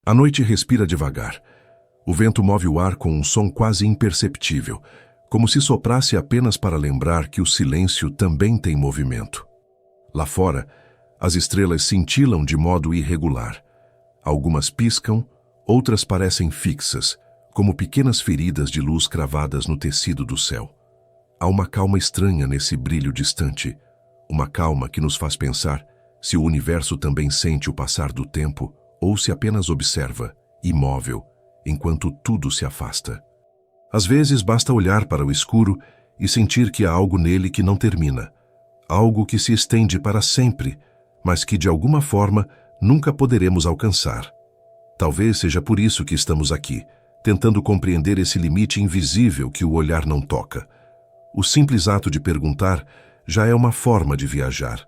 A noite respira devagar. O vento move o ar com um som quase imperceptível, como se soprasse apenas para lembrar que o silêncio também tem movimento. Lá fora, as estrelas cintilam de modo irregular. Algumas piscam, outras parecem fixas, como pequenas feridas de luz cravadas no tecido do céu. Há uma calma estranha nesse brilho distante, uma calma que nos faz pensar se o universo também sente o passar do tempo ou se apenas observa, imóvel, enquanto tudo se afasta. Às vezes basta olhar para o escuro e sentir que há algo nele que não termina, algo que se estende para sempre, mas que de alguma forma nunca poderemos alcançar. Talvez seja por isso que estamos aqui, tentando compreender esse limite invisível que o olhar não toca. O simples ato de perguntar já é uma forma de viajar.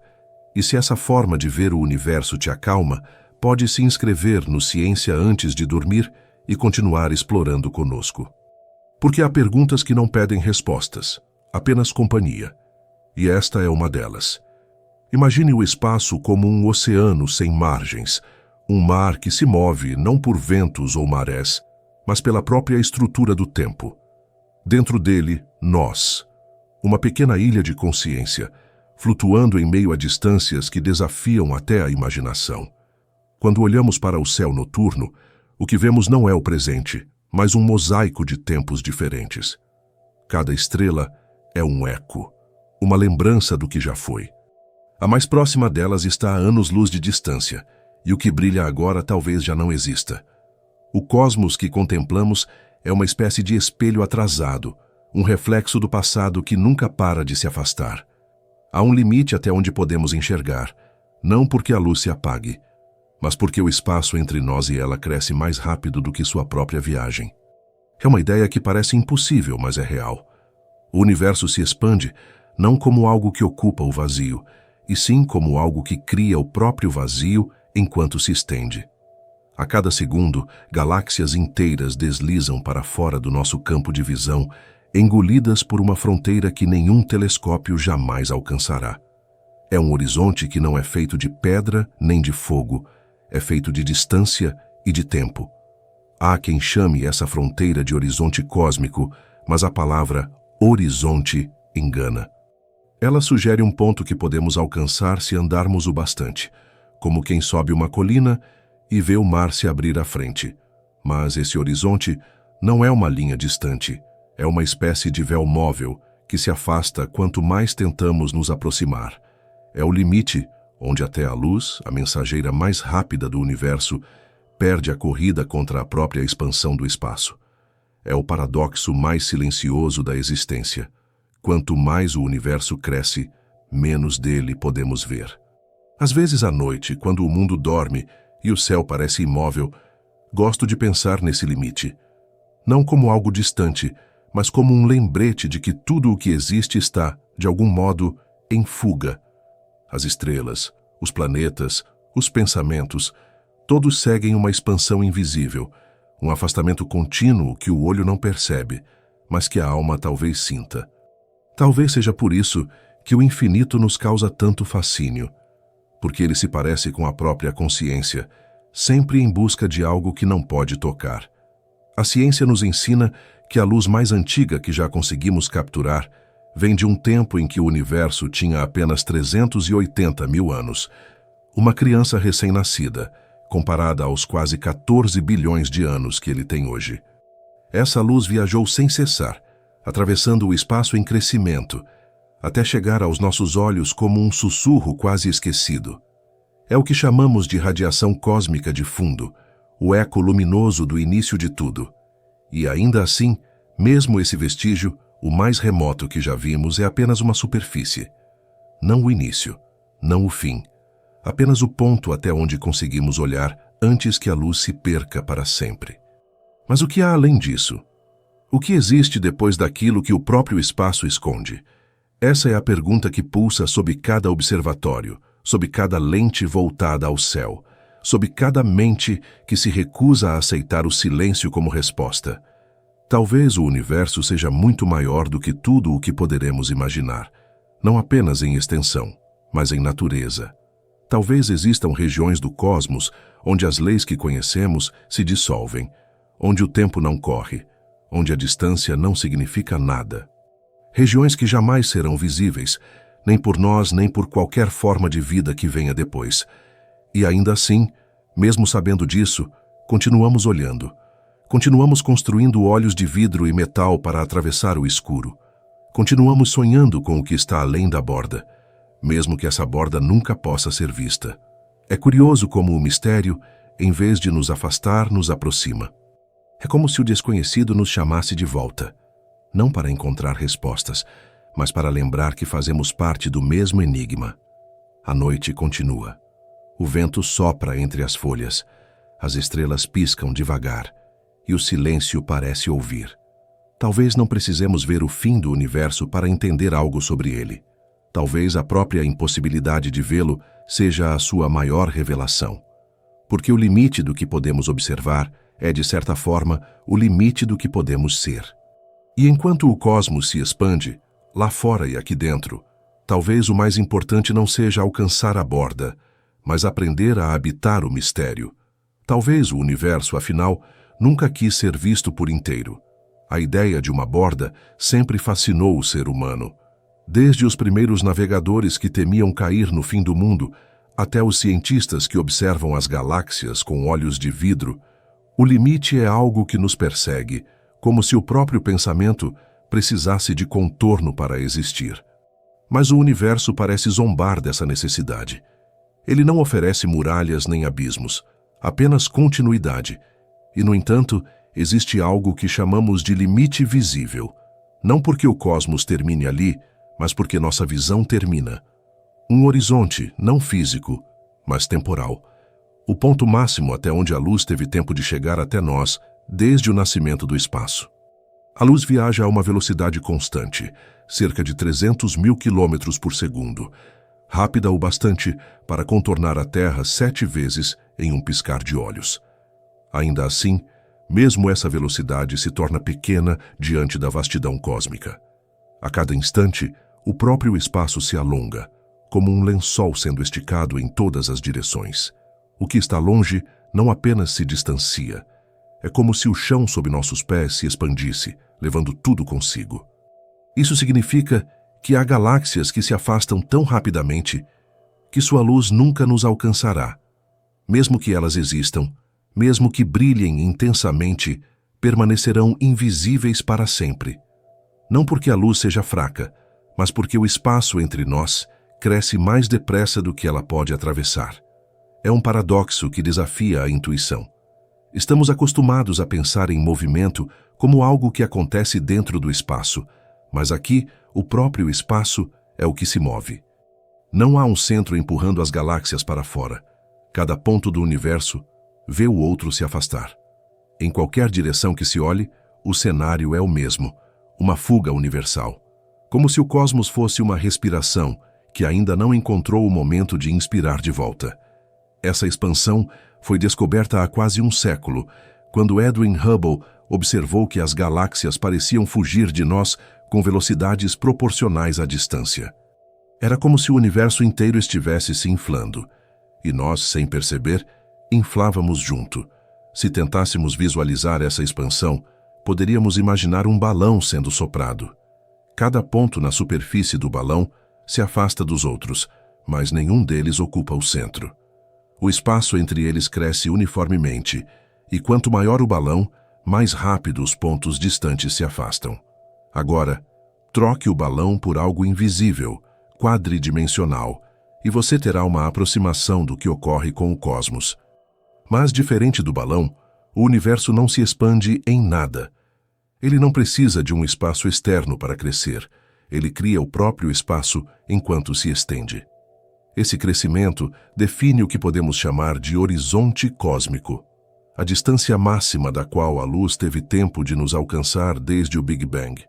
E se essa forma de ver o universo te acalma, pode se inscrever no Ciência antes de dormir e continuar explorando conosco. Porque há perguntas que não pedem respostas, apenas companhia. E esta é uma delas. Imagine o espaço como um oceano sem margens, um mar que se move não por ventos ou marés, mas pela própria estrutura do tempo. Dentro dele, nós, uma pequena ilha de consciência, flutuando em meio a distâncias que desafiam até a imaginação. Quando olhamos para o céu noturno, o que vemos não é o presente, mas um mosaico de tempos diferentes. Cada estrela é um eco, uma lembrança do que já foi. A mais próxima delas está a anos-luz de distância, e o que brilha agora talvez já não exista. O cosmos que contemplamos é uma espécie de espelho atrasado, um reflexo do passado que nunca para de se afastar. Há um limite até onde podemos enxergar, não porque a luz se apague, mas porque o espaço entre nós e ela cresce mais rápido do que sua própria viagem. É uma ideia que parece impossível, mas é real. O universo se expande não como algo que ocupa o vazio, e sim como algo que cria o próprio vazio enquanto se estende. A cada segundo, galáxias inteiras deslizam para fora do nosso campo de visão, engolidas por uma fronteira que nenhum telescópio jamais alcançará. É um horizonte que não é feito de pedra nem de fogo, é feito de distância e de tempo. Há quem chame essa fronteira de horizonte cósmico, mas a palavra horizonte engana. Ela sugere um ponto que podemos alcançar se andarmos o bastante, como quem sobe uma colina e vê o mar se abrir à frente. Mas esse horizonte não é uma linha distante, é uma espécie de véu móvel que se afasta quanto mais tentamos nos aproximar. É o limite onde até a luz, a mensageira mais rápida do universo, perde a corrida contra a própria expansão do espaço. É o paradoxo mais silencioso da existência. Quanto mais o universo cresce, menos dele podemos ver. Às vezes à noite, quando o mundo dorme e o céu parece imóvel, gosto de pensar nesse limite. Não como algo distante, mas como um lembrete de que tudo o que existe está, de algum modo, em fuga. As estrelas, os planetas, os pensamentos, todos seguem uma expansão invisível, um afastamento contínuo que o olho não percebe, mas que a alma talvez sinta. Talvez seja por isso que o infinito nos causa tanto fascínio, porque ele se parece com a própria consciência, sempre em busca de algo que não pode tocar. A ciência nos ensina que a luz mais antiga que já conseguimos capturar vem de um tempo em que o universo tinha apenas 380 mil anos, uma criança recém-nascida, comparada aos quase 14 bilhões de anos que ele tem hoje. Essa luz viajou sem cessar, atravessando o espaço em crescimento, até chegar aos nossos olhos como um sussurro quase esquecido. É o que chamamos de radiação cósmica de fundo, o eco luminoso do início de tudo. E ainda assim, mesmo esse vestígio, o mais remoto que já vimos, é apenas uma superfície. Não o início, não o fim. Apenas o ponto até onde conseguimos olhar antes que a luz se perca para sempre. Mas o que há além disso? O que existe depois daquilo que o próprio espaço esconde? Essa é a pergunta que pulsa sob cada observatório, sob cada lente voltada ao céu, sob cada mente que se recusa a aceitar o silêncio como resposta. Talvez o universo seja muito maior do que tudo o que poderemos imaginar, não apenas em extensão, mas em natureza. Talvez existam regiões do cosmos onde as leis que conhecemos se dissolvem, onde o tempo não corre, onde a distância não significa nada. Regiões que jamais serão visíveis, nem por nós, nem por qualquer forma de vida que venha depois. E ainda assim, mesmo sabendo disso, continuamos olhando. Continuamos construindo olhos de vidro e metal para atravessar o escuro. Continuamos sonhando com o que está além da borda, mesmo que essa borda nunca possa ser vista. É curioso como o mistério, em vez de nos afastar, nos aproxima. É como se o desconhecido nos chamasse de volta, não para encontrar respostas, mas para lembrar que fazemos parte do mesmo enigma. A noite continua. O vento sopra entre as folhas, as estrelas piscam devagar, e o silêncio parece ouvir. Talvez não precisemos ver o fim do universo para entender algo sobre ele. Talvez a própria impossibilidade de vê-lo seja a sua maior revelação. Porque o limite do que podemos observar é, de certa forma, o limite do que podemos ser. E enquanto o cosmos se expande, lá fora e aqui dentro, talvez o mais importante não seja alcançar a borda, mas aprender a habitar o mistério. Talvez o universo, afinal, nunca quis ser visto por inteiro. A ideia de uma borda sempre fascinou o ser humano. Desde os primeiros navegadores que temiam cair no fim do mundo, até os cientistas que observam as galáxias com olhos de vidro, o limite é algo que nos persegue, como se o próprio pensamento precisasse de contorno para existir. Mas o universo parece zombar dessa necessidade. Ele não oferece muralhas nem abismos, apenas continuidade. E, no entanto, existe algo que chamamos de limite visível. Não porque o cosmos termine ali, mas porque nossa visão termina. Um horizonte, não físico, mas temporal. O ponto máximo até onde a luz teve tempo de chegar até nós, desde o nascimento do espaço. A luz viaja a uma velocidade constante, cerca de 300 mil quilômetros por segundo, rápida o bastante para contornar a Terra 7 vezes em um piscar de olhos. Ainda assim, mesmo essa velocidade se torna pequena diante da vastidão cósmica. A cada instante, o próprio espaço se alonga, como um lençol sendo esticado em todas as direções. O que está longe não apenas se distancia, é como se o chão sob nossos pés se expandisse, levando tudo consigo. Isso significa que há galáxias que se afastam tão rapidamente que sua luz nunca nos alcançará. Mesmo que elas existam, mesmo que brilhem intensamente, permanecerão invisíveis para sempre. Não porque a luz seja fraca, mas porque o espaço entre nós cresce mais depressa do que ela pode atravessar. É um paradoxo que desafia a intuição. Estamos acostumados a pensar em movimento como algo que acontece dentro do espaço, mas aqui o próprio espaço é o que se move. Não há um centro empurrando as galáxias para fora. Cada ponto do universo vê o outro se afastar. Em qualquer direção que se olhe, o cenário é o mesmo, uma fuga universal. Como se o cosmos fosse uma respiração que ainda não encontrou o momento de inspirar de volta. Essa expansão foi descoberta há quase um século, quando Edwin Hubble observou que as galáxias pareciam fugir de nós com velocidades proporcionais à distância. Era como se o universo inteiro estivesse se inflando, e nós, sem perceber, inflávamos junto. Se tentássemos visualizar essa expansão, poderíamos imaginar um balão sendo soprado. Cada ponto na superfície do balão se afasta dos outros, mas nenhum deles ocupa o centro. O espaço entre eles cresce uniformemente, e quanto maior o balão, mais rápido os pontos distantes se afastam. Agora, troque o balão por algo invisível, quadridimensional, e você terá uma aproximação do que ocorre com o cosmos. Mas, diferente do balão, o universo não se expande em nada. Ele não precisa de um espaço externo para crescer. Ele cria o próprio espaço enquanto se estende. Esse crescimento define o que podemos chamar de horizonte cósmico, a distância máxima da qual a luz teve tempo de nos alcançar desde o Big Bang.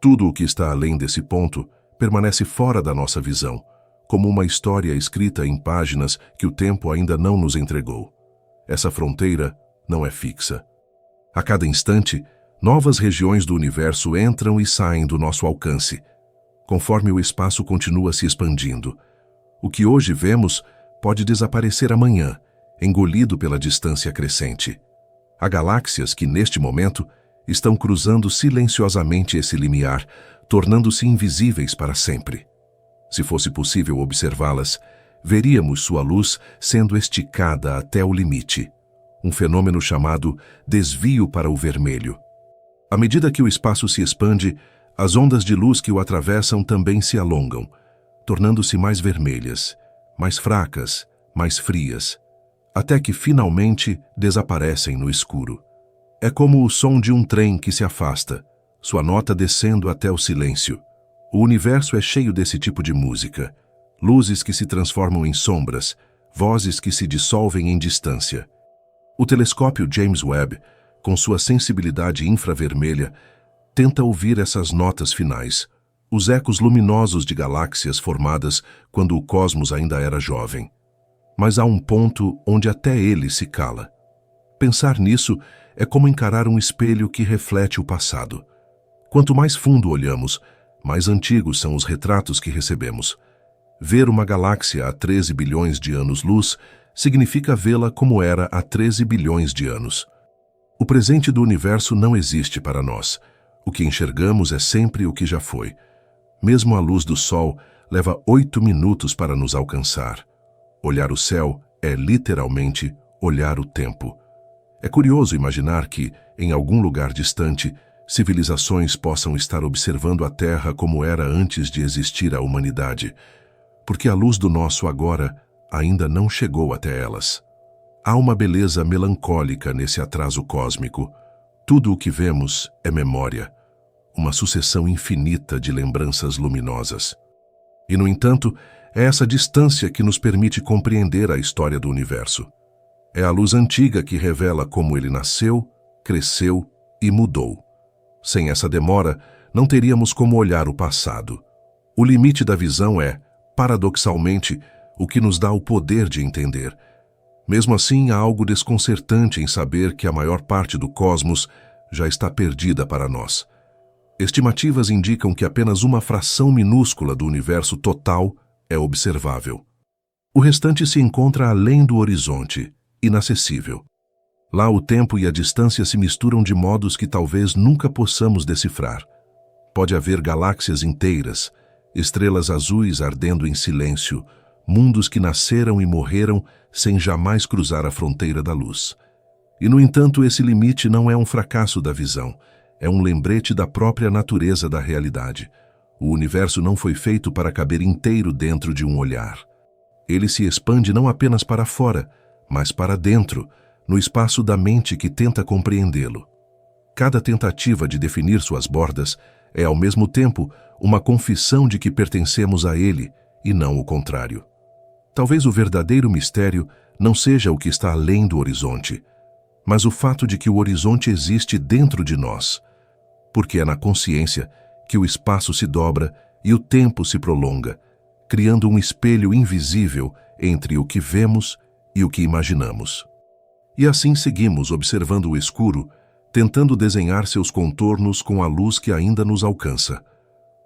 Tudo o que está além desse ponto permanece fora da nossa visão, como uma história escrita em páginas que o tempo ainda não nos entregou. Essa fronteira não é fixa. A cada instante, novas regiões do universo entram e saem do nosso alcance, conforme o espaço continua se expandindo. O que hoje vemos pode desaparecer amanhã, engolido pela distância crescente. Há galáxias que, neste momento, estão cruzando silenciosamente esse limiar, tornando-se invisíveis para sempre. Se fosse possível observá-las, veríamos sua luz sendo esticada até o limite, um fenômeno chamado desvio para o vermelho. À medida que o espaço se expande, as ondas de luz que o atravessam também se alongam, tornando-se mais vermelhas, mais fracas, mais frias, até que finalmente desaparecem no escuro. É como o som de um trem que se afasta, sua nota descendo até o silêncio. O universo é cheio desse tipo de música, luzes que se transformam em sombras, vozes que se dissolvem em distância. O telescópio James Webb, com sua sensibilidade infravermelha, tenta ouvir essas notas finais, os ecos luminosos de galáxias formadas quando o cosmos ainda era jovem. Mas há um ponto onde até ele se cala. Pensar nisso é como encarar um espelho que reflete o passado. Quanto mais fundo olhamos, mais antigos são os retratos que recebemos. Ver uma galáxia há 13 bilhões de anos-luz significa vê-la como era há 13 bilhões de anos. O presente do universo não existe para nós. O que enxergamos é sempre o que já foi. Mesmo a luz do Sol leva 8 minutos para nos alcançar. Olhar o céu é literalmente olhar o tempo. É curioso imaginar que, em algum lugar distante, civilizações possam estar observando a Terra como era antes de existir a humanidade, porque a luz do nosso agora ainda não chegou até elas. Há uma beleza melancólica nesse atraso cósmico. Tudo o que vemos é memória, uma sucessão infinita de lembranças luminosas. E, no entanto, é essa distância que nos permite compreender a história do universo. É a luz antiga que revela como ele nasceu, cresceu e mudou. Sem essa demora, não teríamos como olhar o passado. O limite da visão é, paradoxalmente, o que nos dá o poder de entender. Mesmo assim, há algo desconcertante em saber que a maior parte do cosmos já está perdida para nós. Estimativas indicam que apenas uma fração minúscula do universo total é observável. O restante se encontra além do horizonte, inacessível. Lá o tempo e a distância se misturam de modos que talvez nunca possamos decifrar. Pode haver galáxias inteiras, estrelas azuis ardendo em silêncio, mundos que nasceram e morreram sem jamais cruzar a fronteira da luz. E, no entanto, esse limite não é um fracasso da visão, é um lembrete da própria natureza da realidade. O universo não foi feito para caber inteiro dentro de um olhar. Ele se expande não apenas para fora, mas para dentro, no espaço da mente que tenta compreendê-lo. Cada tentativa de definir suas bordas é, ao mesmo tempo, uma confissão de que pertencemos a ele e não o contrário. Talvez o verdadeiro mistério não seja o que está além do horizonte, mas o fato de que o horizonte existe dentro de nós, porque é na consciência que o espaço se dobra e o tempo se prolonga, criando um espelho invisível entre o que vemos e o que imaginamos. E assim seguimos observando o escuro, tentando desenhar seus contornos com a luz que ainda nos alcança.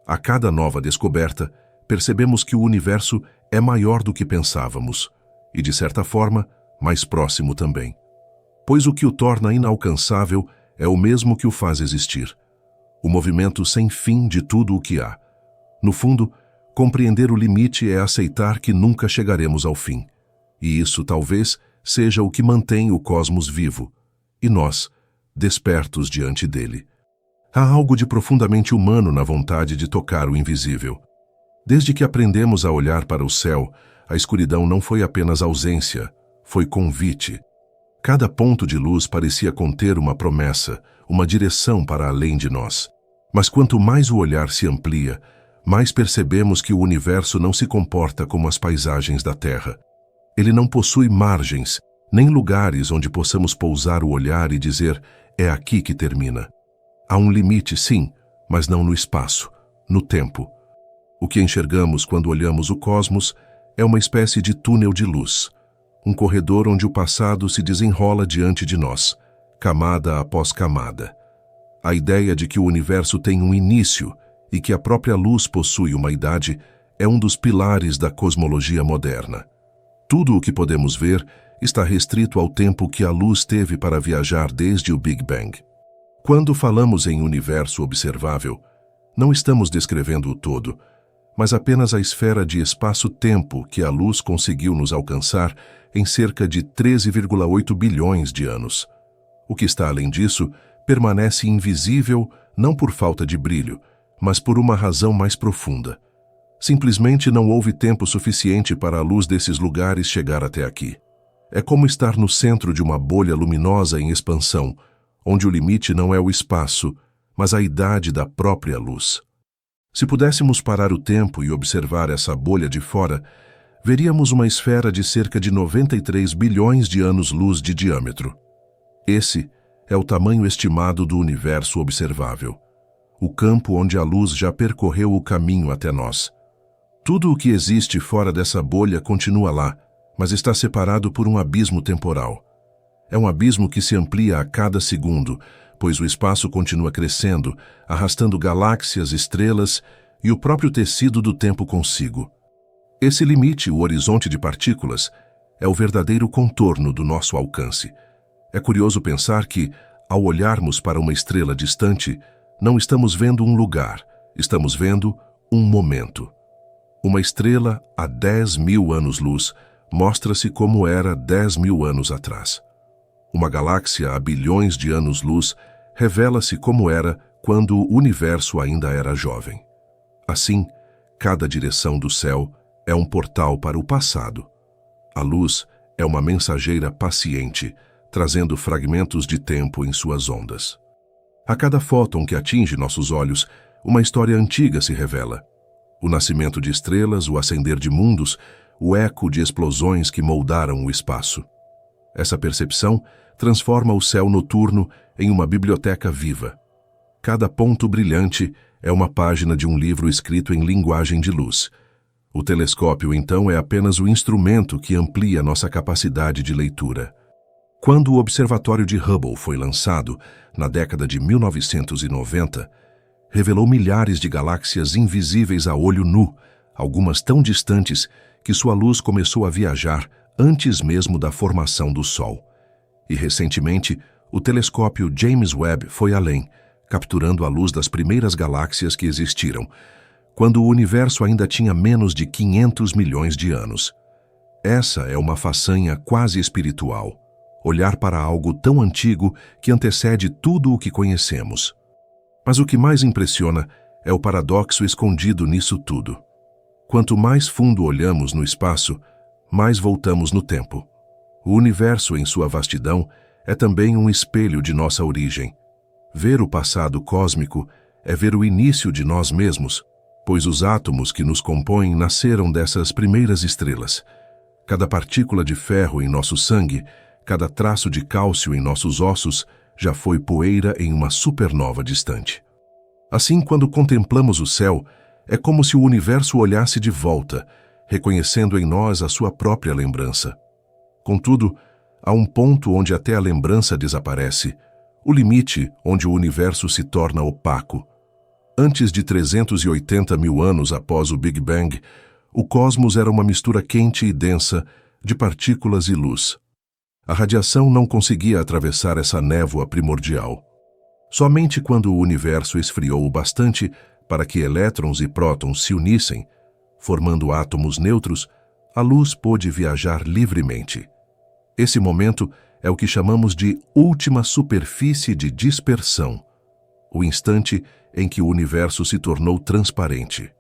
A cada nova descoberta, percebemos que o universo é maior do que pensávamos e, de certa forma, mais próximo também. Pois o que o torna inalcançável é o mesmo que o faz existir. O movimento sem fim de tudo o que há. No fundo, compreender o limite é aceitar que nunca chegaremos ao fim. E isso, talvez, seja o que mantém o cosmos vivo, e nós, despertos diante dele. Há algo de profundamente humano na vontade de tocar o invisível. Desde que aprendemos a olhar para o céu, a escuridão não foi apenas ausência, foi convite. Cada ponto de luz parecia conter uma promessa, uma direção para além de nós. Mas quanto mais o olhar se amplia, mais percebemos que o universo não se comporta como as paisagens da Terra. Ele não possui margens, nem lugares onde possamos pousar o olhar e dizer, é aqui que termina. Há um limite, sim, mas não no espaço, no tempo. O que enxergamos quando olhamos o cosmos é uma espécie de túnel de luz, um corredor onde o passado se desenrola diante de nós, camada após camada. A ideia de que o universo tem um início e que a própria luz possui uma idade é um dos pilares da cosmologia moderna. Tudo o que podemos ver está restrito ao tempo que a luz teve para viajar desde o Big Bang. Quando falamos em universo observável, não estamos descrevendo o todo, mas apenas a esfera de espaço-tempo que a luz conseguiu nos alcançar em cerca de 13,8 bilhões de anos. O que está além disso permanece invisível não por falta de brilho, mas por uma razão mais profunda. Simplesmente não houve tempo suficiente para a luz desses lugares chegar até aqui. É como estar no centro de uma bolha luminosa em expansão, onde o limite não é o espaço, mas a idade da própria luz. Se pudéssemos parar o tempo e observar essa bolha de fora, veríamos uma esfera de cerca de 93 bilhões de anos-luz de diâmetro. Esse é o tamanho estimado do universo observável, o campo onde a luz já percorreu o caminho até nós. Tudo o que existe fora dessa bolha continua lá, mas está separado por um abismo temporal. É um abismo que se amplia a cada segundo, pois o espaço continua crescendo, arrastando galáxias, estrelas e o próprio tecido do tempo consigo. Esse limite, o horizonte de partículas, é o verdadeiro contorno do nosso alcance. É curioso pensar que, ao olharmos para uma estrela distante, não estamos vendo um lugar, estamos vendo um momento. Uma estrela a 10.000 anos-luz mostra-se como era 10.000 anos atrás. Uma galáxia a bilhões de anos-luz revela-se como era quando o universo ainda era jovem. Assim, cada direção do céu é um portal para o passado. A luz é uma mensageira paciente, trazendo fragmentos de tempo em suas ondas. A cada fóton que atinge nossos olhos, uma história antiga se revela. O nascimento de estrelas, o acender de mundos, o eco de explosões que moldaram o espaço. Essa percepção transforma o céu noturno em uma biblioteca viva. Cada ponto brilhante é uma página de um livro escrito em linguagem de luz. O telescópio, então, é apenas o instrumento que amplia nossa capacidade de leitura. Quando o Observatório de Hubble foi lançado, na década de 1990, revelou milhares de galáxias invisíveis a olho nu, algumas tão distantes que sua luz começou a viajar antes mesmo da formação do Sol. E, recentemente, o telescópio James Webb foi além, capturando a luz das primeiras galáxias que existiram, quando o universo ainda tinha menos de 500 milhões de anos. Essa é uma façanha quase espiritual, olhar para algo tão antigo que antecede tudo o que conhecemos. Mas o que mais impressiona é o paradoxo escondido nisso tudo. Quanto mais fundo olhamos no espaço, mais voltamos no tempo. O universo, em sua vastidão, é também um espelho de nossa origem. Ver o passado cósmico é ver o início de nós mesmos, pois os átomos que nos compõem nasceram dessas primeiras estrelas. Cada partícula de ferro em nosso sangue, cada traço de cálcio em nossos ossos, já foi poeira em uma supernova distante. Assim, quando contemplamos o céu, é como se o universo olhasse de volta, reconhecendo em nós a sua própria lembrança. Contudo, há um ponto onde até a lembrança desaparece, o limite onde o universo se torna opaco. Antes de 380 mil anos após o Big Bang, o cosmos era uma mistura quente e densa de partículas e luz. A radiação não conseguia atravessar essa névoa primordial. Somente quando o universo esfriou o bastante para que elétrons e prótons se unissem, formando átomos neutros, a luz pôde viajar livremente. Esse momento é o que chamamos de última superfície de dispersão, o instante em que o universo se tornou transparente.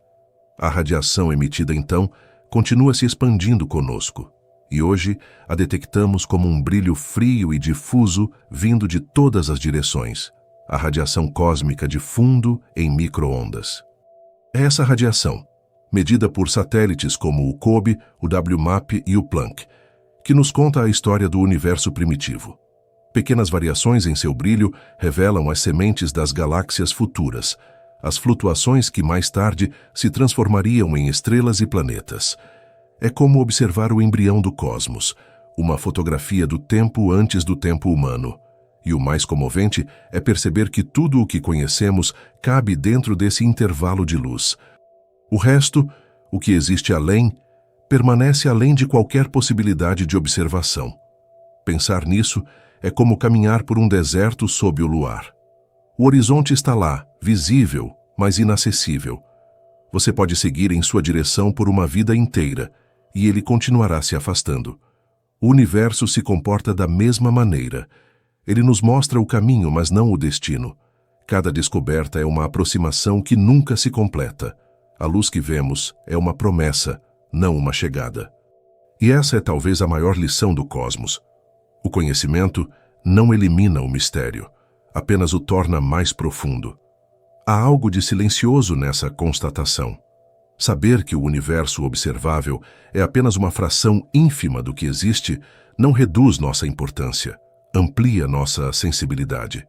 A radiação emitida, então, continua se expandindo conosco, e hoje a detectamos como um brilho frio e difuso vindo de todas as direções, a radiação cósmica de fundo em micro-ondas. É essa radiação, medida por satélites como o COBE, o WMAP e o Planck, que nos conta a história do universo primitivo. Pequenas variações em seu brilho revelam as sementes das galáxias futuras, as flutuações que mais tarde se transformariam em estrelas e planetas. É como observar o embrião do cosmos, uma fotografia do tempo antes do tempo humano. E o mais comovente é perceber que tudo o que conhecemos cabe dentro desse intervalo de luz. O resto, o que existe além, permanece além de qualquer possibilidade de observação. Pensar nisso é como caminhar por um deserto sob o luar. O horizonte está lá, visível, mas inacessível. Você pode seguir em sua direção por uma vida inteira, e ele continuará se afastando. O universo se comporta da mesma maneira. Ele nos mostra o caminho, mas não o destino. Cada descoberta é uma aproximação que nunca se completa. A luz que vemos é uma promessa, não uma chegada. E essa é talvez a maior lição do cosmos. O conhecimento não elimina o mistério, apenas o torna mais profundo. Há algo de silencioso nessa constatação. Saber que o universo observável é apenas uma fração ínfima do que existe não reduz nossa importância, amplia nossa sensibilidade.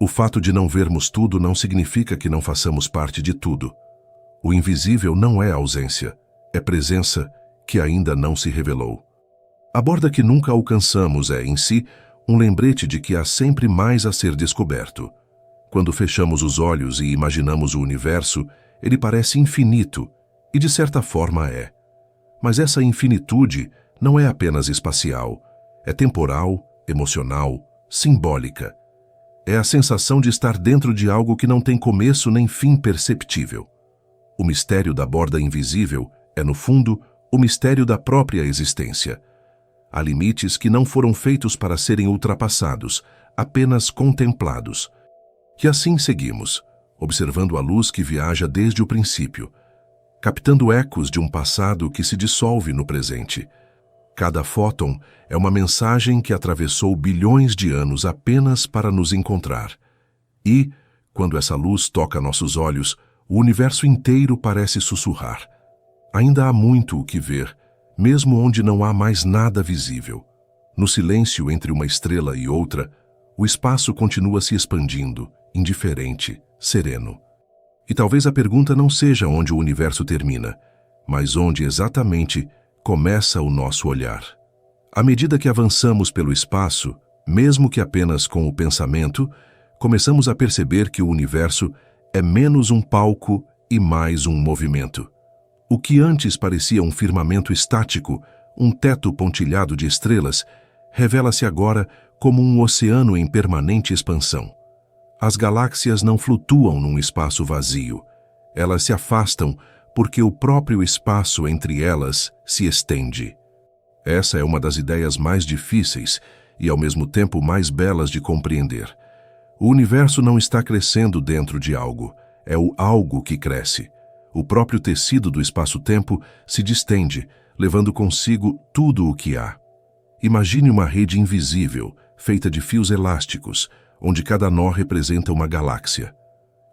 O fato de não vermos tudo não significa que não façamos parte de tudo. O invisível não é ausência, é presença que ainda não se revelou. A borda que nunca alcançamos é, em si, um lembrete de que há sempre mais a ser descoberto. Quando fechamos os olhos e imaginamos o universo, ele parece infinito, e de certa forma é. Mas essa infinitude não é apenas espacial, é temporal, emocional, simbólica. É a sensação de estar dentro de algo que não tem começo nem fim perceptível. O mistério da borda invisível é, no fundo, o mistério da própria existência. Há limites que não foram feitos para serem ultrapassados, apenas contemplados. E assim seguimos, observando a luz que viaja desde o princípio, captando ecos de um passado que se dissolve no presente. Cada fóton é uma mensagem que atravessou bilhões de anos apenas para nos encontrar. E, quando essa luz toca nossos olhos, o universo inteiro parece sussurrar. Ainda há muito o que ver, mesmo onde não há mais nada visível. No silêncio entre uma estrela e outra, o espaço continua se expandindo, indiferente, sereno. E talvez a pergunta não seja onde o universo termina, mas onde exatamente começa o nosso olhar. À medida que avançamos pelo espaço, mesmo que apenas com o pensamento, começamos a perceber que o universo é menos um palco e mais um movimento. O que antes parecia um firmamento estático, um teto pontilhado de estrelas, revela-se agora como um oceano em permanente expansão. As galáxias não flutuam num espaço vazio. Elas se afastam porque o próprio espaço entre elas se estende. Essa é uma das ideias mais difíceis e, ao mesmo tempo, mais belas de compreender. O universo não está crescendo dentro de algo, é o algo que cresce. O próprio tecido do espaço-tempo se distende, levando consigo tudo o que há. Imagine uma rede invisível, feita de fios elásticos, onde cada nó representa uma galáxia.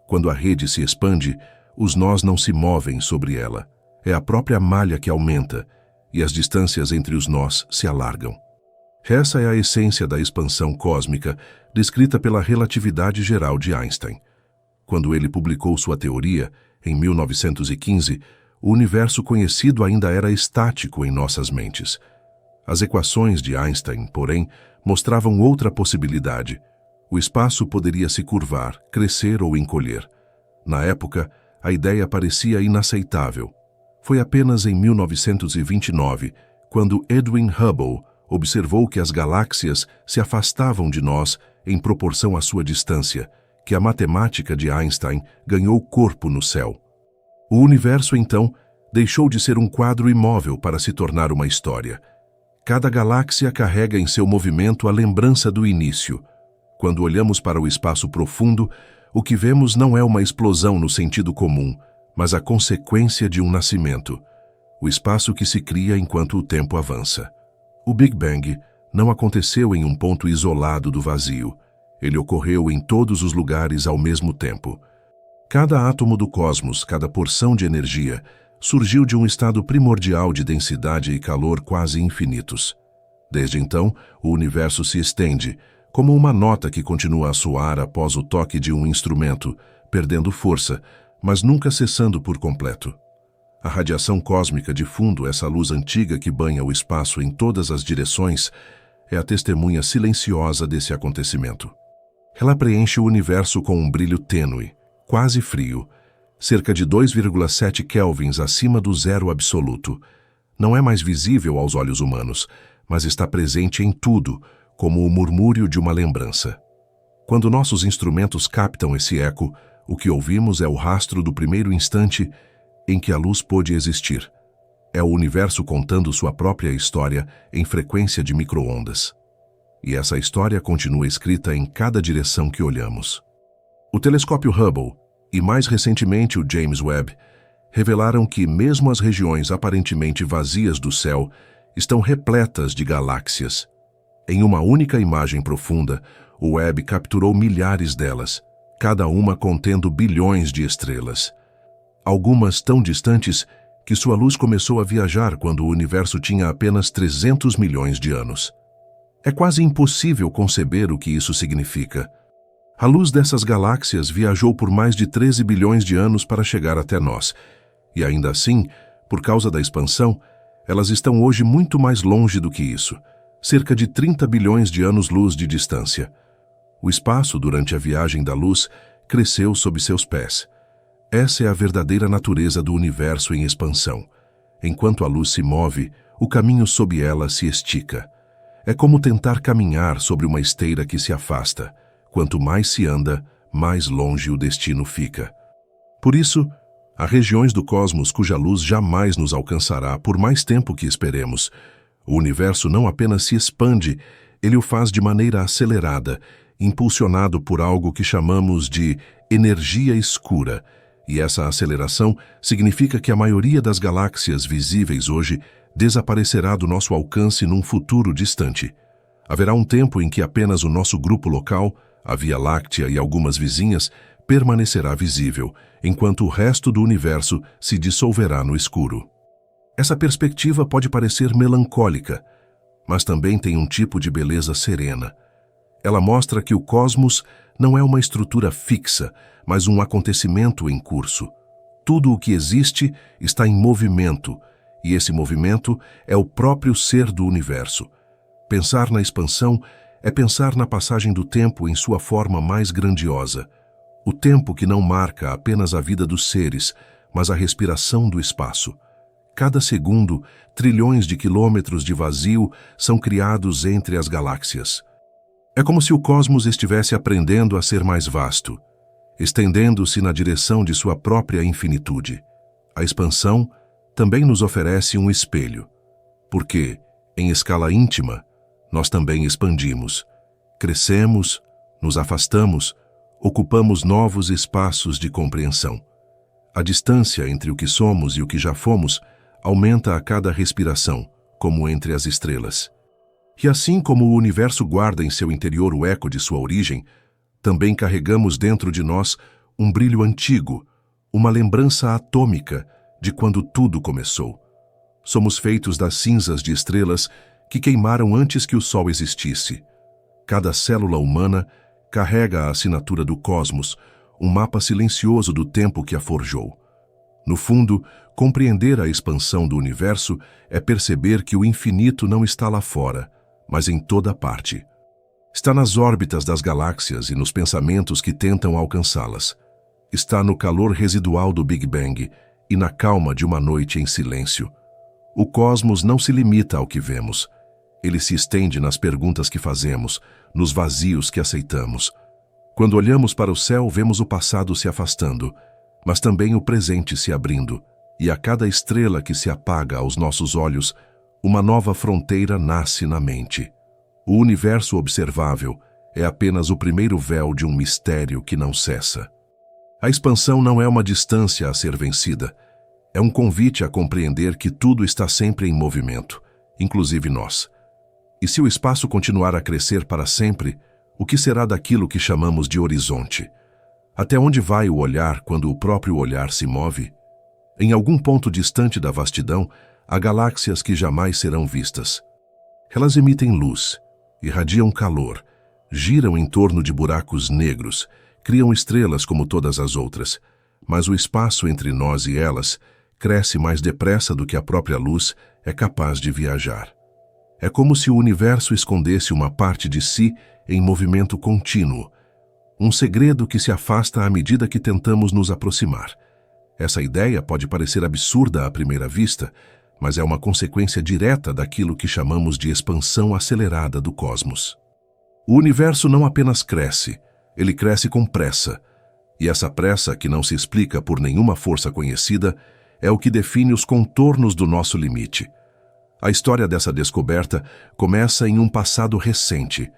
Quando a rede se expande, os nós não se movem sobre ela. É a própria malha que aumenta, e as distâncias entre os nós se alargam. Essa é a essência da expansão cósmica, descrita pela relatividade geral de Einstein. Quando ele publicou sua teoria, em 1915, o universo conhecido ainda era estático em nossas mentes. As equações de Einstein, porém, mostravam outra possibilidade. O espaço poderia se curvar, crescer ou encolher. Na época, a ideia parecia inaceitável. Foi apenas em 1929, quando Edwin Hubble observou que as galáxias se afastavam de nós em proporção à sua distância, que a matemática de Einstein ganhou corpo no céu. O universo, então, deixou de ser um quadro imóvel para se tornar uma história. Cada galáxia carrega em seu movimento a lembrança do início. Quando olhamos para o espaço profundo, o que vemos não é uma explosão no sentido comum, mas a consequência de um nascimento, o espaço que se cria enquanto o tempo avança. O Big Bang não aconteceu em um ponto isolado do vazio. Ele ocorreu em todos os lugares ao mesmo tempo. Cada átomo do cosmos, cada porção de energia, surgiu de um estado primordial de densidade e calor quase infinitos. Desde então, o universo se estende, como uma nota que continua a soar após o toque de um instrumento, perdendo força, mas nunca cessando por completo. A radiação cósmica de fundo, essa luz antiga que banha o espaço em todas as direções, é a testemunha silenciosa desse acontecimento. Ela preenche o universo com um brilho tênue, quase frio, cerca de 2,7 kelvins acima do zero absoluto. Não é mais visível aos olhos humanos, mas está presente em tudo, como o murmúrio de uma lembrança. Quando nossos instrumentos captam esse eco, o que ouvimos é o rastro do primeiro instante em que a luz pôde existir. É o universo contando sua própria história em frequência de micro-ondas. E essa história continua escrita em cada direção que olhamos. O telescópio Hubble e, mais recentemente, o James Webb revelaram que mesmo as regiões aparentemente vazias do céu estão repletas de galáxias. Em uma única imagem profunda, o Webb capturou milhares delas, cada uma contendo bilhões de estrelas. Algumas tão distantes que sua luz começou a viajar quando o universo tinha apenas 300 milhões de anos. É quase impossível conceber o que isso significa. A luz dessas galáxias viajou por mais de 13 bilhões de anos para chegar até nós, e ainda assim, por causa da expansão, elas estão hoje muito mais longe do que isso, cerca de 30 bilhões de anos-luz de distância. O espaço, durante a viagem da luz, cresceu sob seus pés. Essa é a verdadeira natureza do universo em expansão. Enquanto a luz se move, o caminho sob ela se estica. É como tentar caminhar sobre uma esteira que se afasta. Quanto mais se anda, mais longe o destino fica. Por isso, há regiões do cosmos cuja luz jamais nos alcançará por mais tempo que esperemos. O universo não apenas se expande, ele o faz de maneira acelerada, impulsionado por algo que chamamos de energia escura. E essa aceleração significa que a maioria das galáxias visíveis hoje desaparecerá do nosso alcance num futuro distante. Haverá um tempo em que apenas o nosso grupo local, a Via Láctea e algumas vizinhas, permanecerá visível, enquanto o resto do universo se dissolverá no escuro. Essa perspectiva pode parecer melancólica, mas também tem um tipo de beleza serena. Ela mostra que o cosmos não é uma estrutura fixa, mas um acontecimento em curso. Tudo o que existe está em movimento, e esse movimento é o próprio ser do universo. Pensar na expansão é pensar na passagem do tempo em sua forma mais grandiosa. O tempo que não marca apenas a vida dos seres, mas a respiração do espaço. Cada segundo, trilhões de quilômetros de vazio são criados entre as galáxias. É como se o cosmos estivesse aprendendo a ser mais vasto, estendendo-se na direção de sua própria infinitude. A expansão também nos oferece um espelho, porque, em escala íntima, nós também expandimos, crescemos, nos afastamos, ocupamos novos espaços de compreensão. A distância entre o que somos e o que já fomos aumenta a cada respiração, como entre as estrelas. E assim como o universo guarda em seu interior o eco de sua origem, também carregamos dentro de nós um brilho antigo, uma lembrança atômica de quando tudo começou. Somos feitos das cinzas de estrelas que queimaram antes que o Sol existisse. Cada célula humana carrega a assinatura do cosmos, um mapa silencioso do tempo que a forjou. No fundo, compreender a expansão do universo é perceber que o infinito não está lá fora, mas em toda parte. Está nas órbitas das galáxias e nos pensamentos que tentam alcançá-las. Está no calor residual do Big Bang e na calma de uma noite em silêncio. O cosmos não se limita ao que vemos. Ele se estende nas perguntas que fazemos, nos vazios que aceitamos. Quando olhamos para o céu, vemos o passado se afastando, mas também o presente se abrindo, e a cada estrela que se apaga aos nossos olhos, uma nova fronteira nasce na mente. O universo observável é apenas o primeiro véu de um mistério que não cessa. A expansão não é uma distância a ser vencida. É um convite a compreender que tudo está sempre em movimento, inclusive nós. E se o espaço continuar a crescer para sempre, o que será daquilo que chamamos de horizonte? Até onde vai o olhar quando o próprio olhar se move? Em algum ponto distante da vastidão, há galáxias que jamais serão vistas. Elas emitem luz, irradiam calor, giram em torno de buracos negros, criam estrelas como todas as outras, mas o espaço entre nós e elas cresce mais depressa do que a própria luz é capaz de viajar. É como se o universo escondesse uma parte de si em movimento contínuo, um segredo que se afasta à medida que tentamos nos aproximar. Essa ideia pode parecer absurda à primeira vista, mas é uma consequência direta daquilo que chamamos de expansão acelerada do cosmos. O universo não apenas cresce, ele cresce com pressa. E essa pressa, que não se explica por nenhuma força conhecida, é o que define os contornos do nosso limite. A história dessa descoberta começa em um passado recente.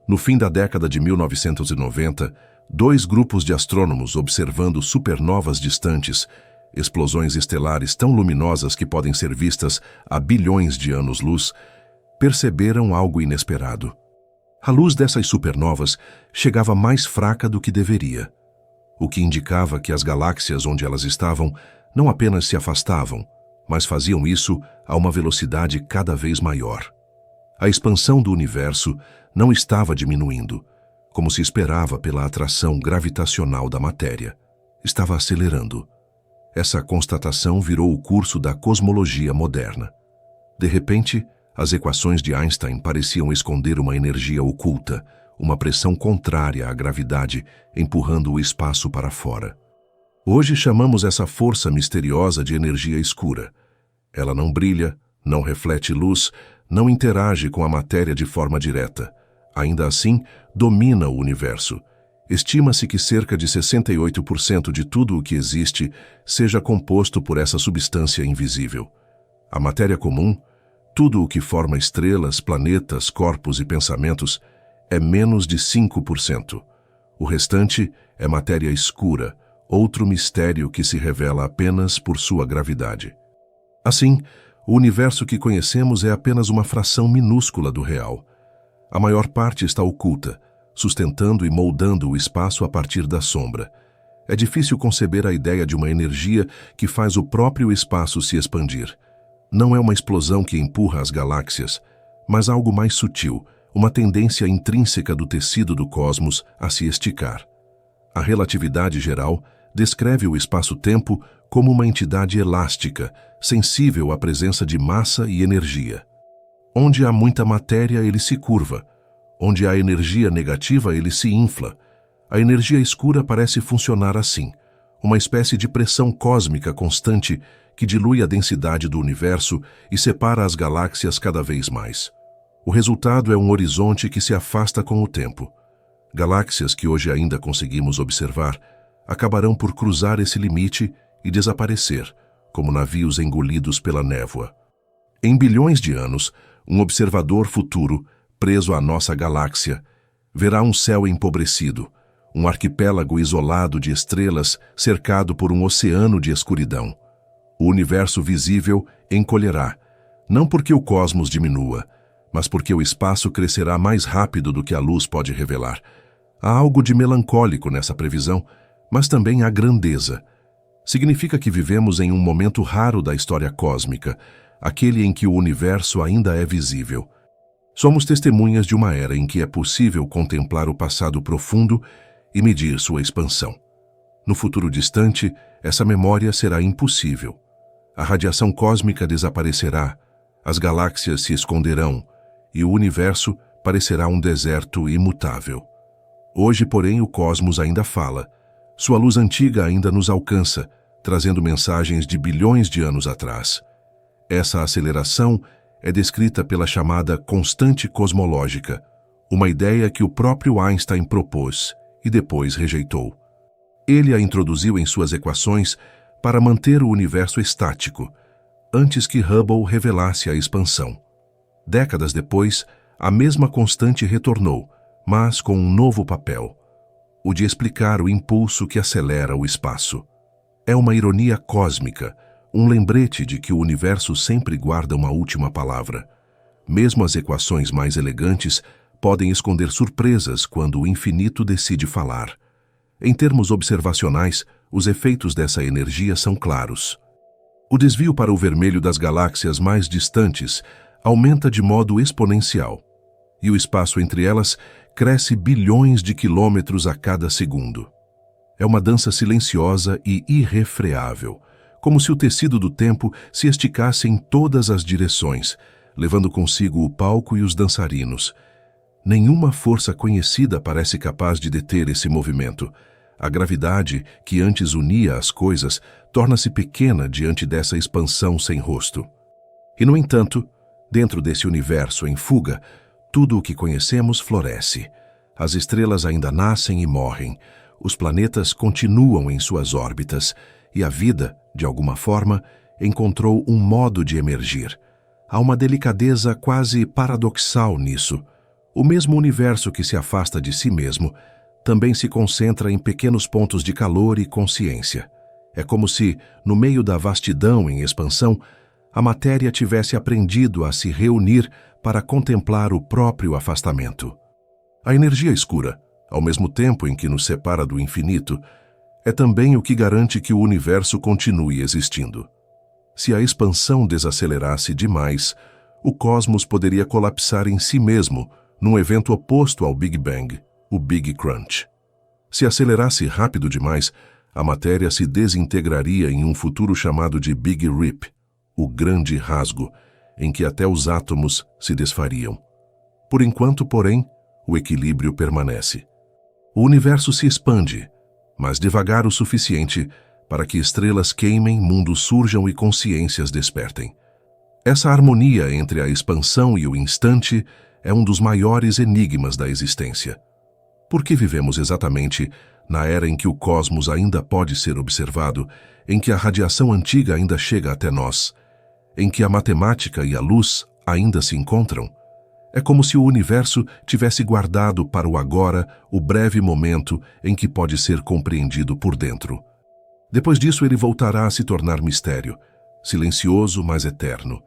No fim da década de 1990, dois grupos de astrônomos observando supernovas distantes, explosões estelares tão luminosas que podem ser vistas a bilhões de anos-luz, perceberam algo inesperado. A luz dessas supernovas chegava mais fraca do que deveria, o que indicava que as galáxias onde elas estavam não apenas se afastavam, mas faziam isso a uma velocidade cada vez maior. A expansão do universo não estava diminuindo, como se esperava pela atração gravitacional da matéria. Estava acelerando. Essa constatação virou o curso da cosmologia moderna. De repente, as equações de Einstein pareciam esconder uma energia oculta, uma pressão contrária à gravidade, empurrando o espaço para fora. Hoje chamamos essa força misteriosa de energia escura. Ela não brilha, não reflete luz, não interage com a matéria de forma direta. Ainda assim, domina o universo. Estima-se que cerca de 68% de tudo o que existe seja composto por essa substância invisível. A matéria comum, tudo o que forma estrelas, planetas, corpos e pensamentos, é menos de 5%. O restante é matéria escura, outro mistério que se revela apenas por sua gravidade. Assim, o universo que conhecemos é apenas uma fração minúscula do real. A maior parte está oculta, sustentando e moldando o espaço a partir da sombra. É difícil conceber a ideia de uma energia que faz o próprio espaço se expandir. Não é uma explosão que empurra as galáxias, mas algo mais sutil, uma tendência intrínseca do tecido do cosmos a se esticar. A relatividade geral descreve o espaço-tempo como uma entidade elástica, sensível à presença de massa e energia. Onde há muita matéria, ele se curva. Onde há energia negativa, ele se infla. A energia escura parece funcionar assim, uma espécie de pressão cósmica constante que dilui a densidade do universo e separa as galáxias cada vez mais. O resultado é um horizonte que se afasta com o tempo. Galáxias que hoje ainda conseguimos observar acabarão por cruzar esse limite e desaparecer, como navios engolidos pela névoa. Em bilhões de anos, um observador futuro, preso à nossa galáxia, verá um céu empobrecido, um arquipélago isolado de estrelas cercado por um oceano de escuridão. O universo visível encolherá, não porque o cosmos diminua, mas porque o espaço crescerá mais rápido do que a luz pode revelar. Há algo de melancólico nessa previsão, mas também há grandeza. Significa que vivemos em um momento raro da história cósmica, aquele em que o universo ainda é visível. Somos testemunhas de uma era em que é possível contemplar o passado profundo e medir sua expansão. No futuro distante, essa memória será impossível. A radiação cósmica desaparecerá, as galáxias se esconderão e o universo parecerá um deserto imutável. Hoje, porém, o cosmos ainda fala. Sua luz antiga ainda nos alcança, trazendo mensagens de bilhões de anos atrás. Essa aceleração é descrita pela chamada constante cosmológica, uma ideia que o próprio Einstein propôs e depois rejeitou. Ele a introduziu em suas equações para manter o universo estático, antes que Hubble revelasse a expansão. Décadas depois, a mesma constante retornou, mas com um novo papel, o de explicar o impulso que acelera o espaço. É uma ironia cósmica, um lembrete de que o universo sempre guarda uma última palavra. Mesmo as equações mais elegantes podem esconder surpresas quando o infinito decide falar. Em termos observacionais, os efeitos dessa energia são claros. O desvio para o vermelho das galáxias mais distantes aumenta de modo exponencial, e o espaço entre elas cresce bilhões de quilômetros a cada segundo. É uma dança silenciosa e irrefreável, como se o tecido do tempo se esticasse em todas as direções, levando consigo o palco e os dançarinos. Nenhuma força conhecida parece capaz de deter esse movimento. A gravidade, que antes unia as coisas, torna-se pequena diante dessa expansão sem rosto. E, no entanto, dentro desse universo em fuga, tudo o que conhecemos floresce. As estrelas ainda nascem e morrem, os planetas continuam em suas órbitas e a vida, de alguma forma, encontrou um modo de emergir. Há uma delicadeza quase paradoxal nisso. O mesmo universo que se afasta de si mesmo também se concentra em pequenos pontos de calor e consciência. É como se, no meio da vastidão em expansão, a matéria tivesse aprendido a se reunir para contemplar o próprio afastamento. A energia escura, ao mesmo tempo em que nos separa do infinito, é também o que garante que o universo continue existindo. Se a expansão desacelerasse demais, o cosmos poderia colapsar em si mesmo num evento oposto ao Big Bang, o Big Crunch. Se acelerasse rápido demais, a matéria se desintegraria em um futuro chamado de Big Rip, o grande rasgo, em que até os átomos se desfariam. Por enquanto, porém, o equilíbrio permanece. O universo se expande, mas devagar o suficiente para que estrelas queimem, mundos surjam e consciências despertem. Essa harmonia entre a expansão e o instante é um dos maiores enigmas da existência. Por que vivemos exatamente na era em que o cosmos ainda pode ser observado, em que a radiação antiga ainda chega até nós, em que a matemática e a luz ainda se encontram? É como se o universo tivesse guardado para o agora o breve momento em que pode ser compreendido por dentro. Depois disso ele voltará a se tornar mistério, silencioso, mas eterno.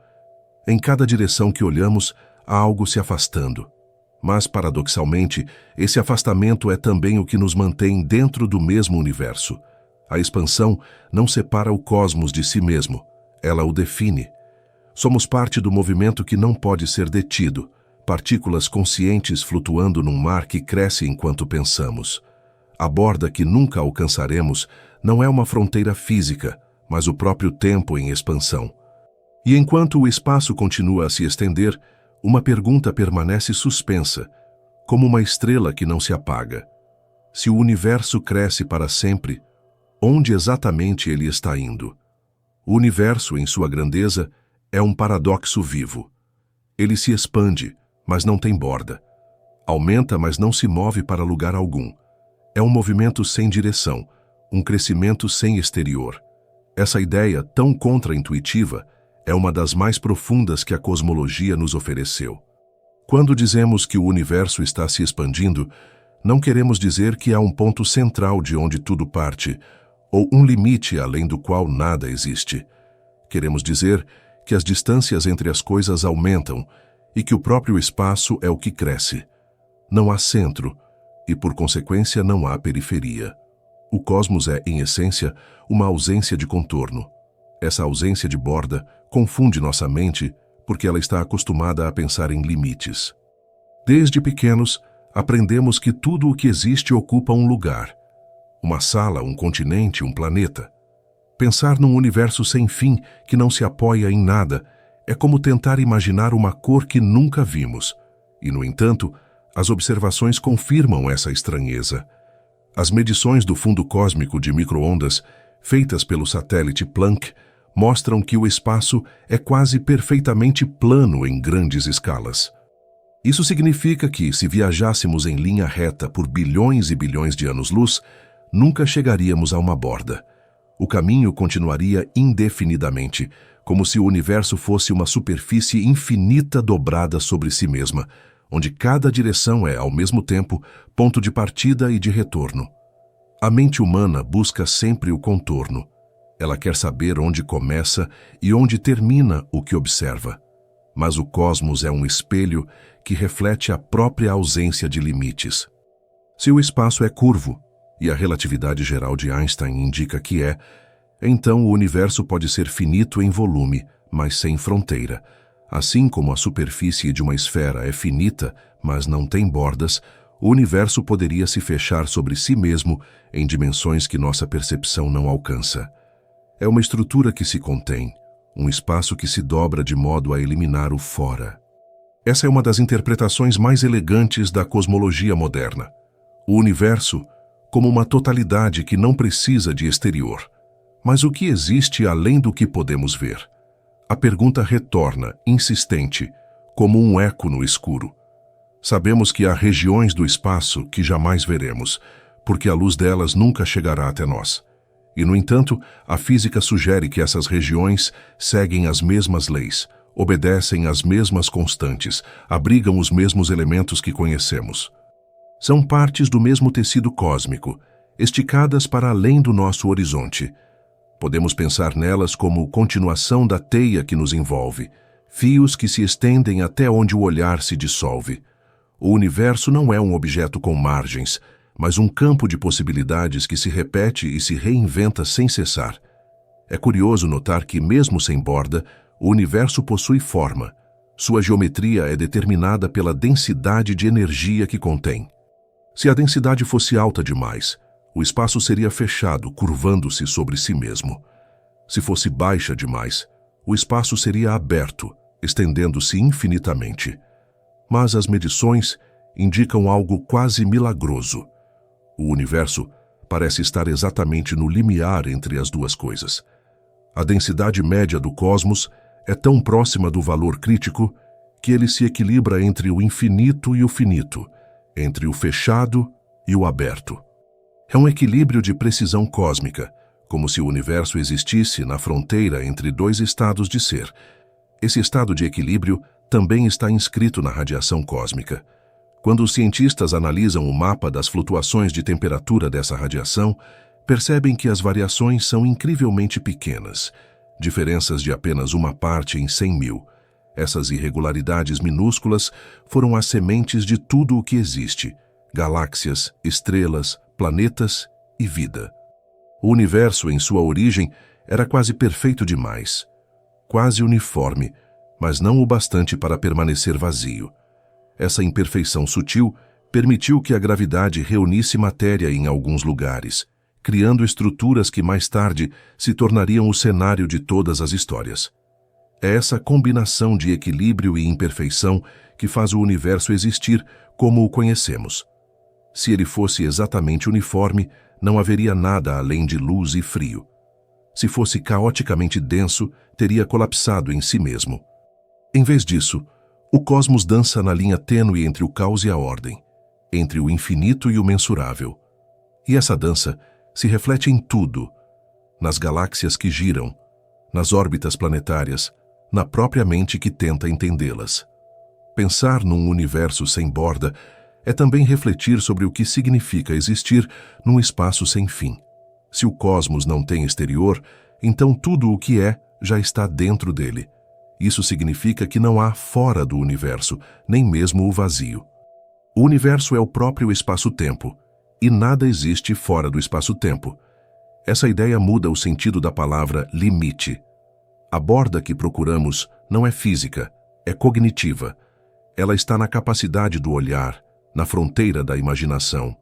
Em cada direção que olhamos, há algo se afastando. Mas, paradoxalmente, esse afastamento é também o que nos mantém dentro do mesmo universo. A expansão não separa o cosmos de si mesmo, ela o define. Somos parte do movimento que não pode ser detido, partículas conscientes flutuando num mar que cresce enquanto pensamos. A borda que nunca alcançaremos não é uma fronteira física, mas o próprio tempo em expansão. E enquanto o espaço continua a se estender, uma pergunta permanece suspensa, como uma estrela que não se apaga. Se o universo cresce para sempre, onde exatamente ele está indo? O universo, em sua grandeza, é um paradoxo vivo. Ele se expande, mas não tem borda. Aumenta, mas não se move para lugar algum. É um movimento sem direção, um crescimento sem exterior. Essa ideia, tão contra-intuitiva, é uma das mais profundas que a cosmologia nos ofereceu. Quando dizemos que o universo está se expandindo, não queremos dizer que há um ponto central de onde tudo parte, ou um limite além do qual nada existe. Queremos dizer que as distâncias entre as coisas aumentam e que o próprio espaço é o que cresce. Não há centro e, por consequência, não há periferia. O cosmos é, em essência, uma ausência de contorno. Essa ausência de borda confunde nossa mente porque ela está acostumada a pensar em limites. Desde pequenos, aprendemos que tudo o que existe ocupa um lugar. Uma sala, um continente, um planeta. Pensar num universo sem fim que não se apoia em nada é como tentar imaginar uma cor que nunca vimos. E, no entanto, as observações confirmam essa estranheza. As medições do fundo cósmico de micro-ondas, feitas pelo satélite Planck, mostram que o espaço é quase perfeitamente plano em grandes escalas. Isso significa que, se viajássemos em linha reta por bilhões e bilhões de anos-luz, nunca chegaríamos a uma borda. O caminho continuaria indefinidamente, como se o universo fosse uma superfície infinita dobrada sobre si mesma, onde cada direção é, ao mesmo tempo, ponto de partida e de retorno. A mente humana busca sempre o contorno. Ela quer saber onde começa e onde termina o que observa. Mas o cosmos é um espelho que reflete a própria ausência de limites. Se o espaço é curvo, e a relatividade geral de Einstein indica que é, então o universo pode ser finito em volume, mas sem fronteira. Assim como a superfície de uma esfera é finita, mas não tem bordas, o universo poderia se fechar sobre si mesmo em dimensões que nossa percepção não alcança. É uma estrutura que se contém, um espaço que se dobra de modo a eliminar o fora. Essa é uma das interpretações mais elegantes da cosmologia moderna. O universo como uma totalidade que não precisa de exterior. Mas o que existe além do que podemos ver? A pergunta retorna, insistente, como um eco no escuro. Sabemos que há regiões do espaço que jamais veremos, porque a luz delas nunca chegará até nós. E, no entanto, a física sugere que essas regiões seguem as mesmas leis, obedecem às mesmas constantes, abrigam os mesmos elementos que conhecemos. São partes do mesmo tecido cósmico, esticadas para além do nosso horizonte. Podemos pensar nelas como continuação da teia que nos envolve, fios que se estendem até onde o olhar se dissolve. O universo não é um objeto com margens, mas um campo de possibilidades que se repete e se reinventa sem cessar. É curioso notar que, mesmo sem borda, o universo possui forma. Sua geometria é determinada pela densidade de energia que contém. Se a densidade fosse alta demais, o espaço seria fechado, curvando-se sobre si mesmo. Se fosse baixa demais, o espaço seria aberto, estendendo-se infinitamente. Mas as medições indicam algo quase milagroso. O universo parece estar exatamente no limiar entre as duas coisas. A densidade média do cosmos é tão próxima do valor crítico que ele se equilibra entre o infinito e o finito, entre o fechado e o aberto. É um equilíbrio de precisão cósmica, como se o universo existisse na fronteira entre dois estados de ser. Esse estado de equilíbrio também está inscrito na radiação cósmica. Quando os cientistas analisam o mapa das flutuações de temperatura dessa radiação, percebem que as variações são incrivelmente pequenas, diferenças de apenas uma parte em 100.000. Essas irregularidades minúsculas foram as sementes de tudo o que existe: galáxias, estrelas, planetas e vida. O universo, em sua origem, era quase perfeito demais, quase uniforme, mas não o bastante para permanecer vazio. Essa imperfeição sutil permitiu que a gravidade reunisse matéria em alguns lugares, criando estruturas que mais tarde se tornariam o cenário de todas as histórias. É essa combinação de equilíbrio e imperfeição que faz o universo existir como o conhecemos. Se ele fosse exatamente uniforme, não haveria nada além de luz e frio. Se fosse caoticamente denso, teria colapsado em si mesmo. Em vez disso, o cosmos dança na linha tênue entre o caos e a ordem, entre o infinito e o mensurável. E essa dança se reflete em tudo, nas galáxias que giram, nas órbitas planetárias, na própria mente que tenta entendê-las. Pensar num universo sem borda é também refletir sobre o que significa existir num espaço sem fim. Se o cosmos não tem exterior, então tudo o que é já está dentro dele. Isso significa que não há fora do universo, nem mesmo o vazio. O universo é o próprio espaço-tempo, e nada existe fora do espaço-tempo. Essa ideia muda o sentido da palavra limite. A borda que procuramos não é física, é cognitiva. Ela está na capacidade do olhar, na fronteira da imaginação.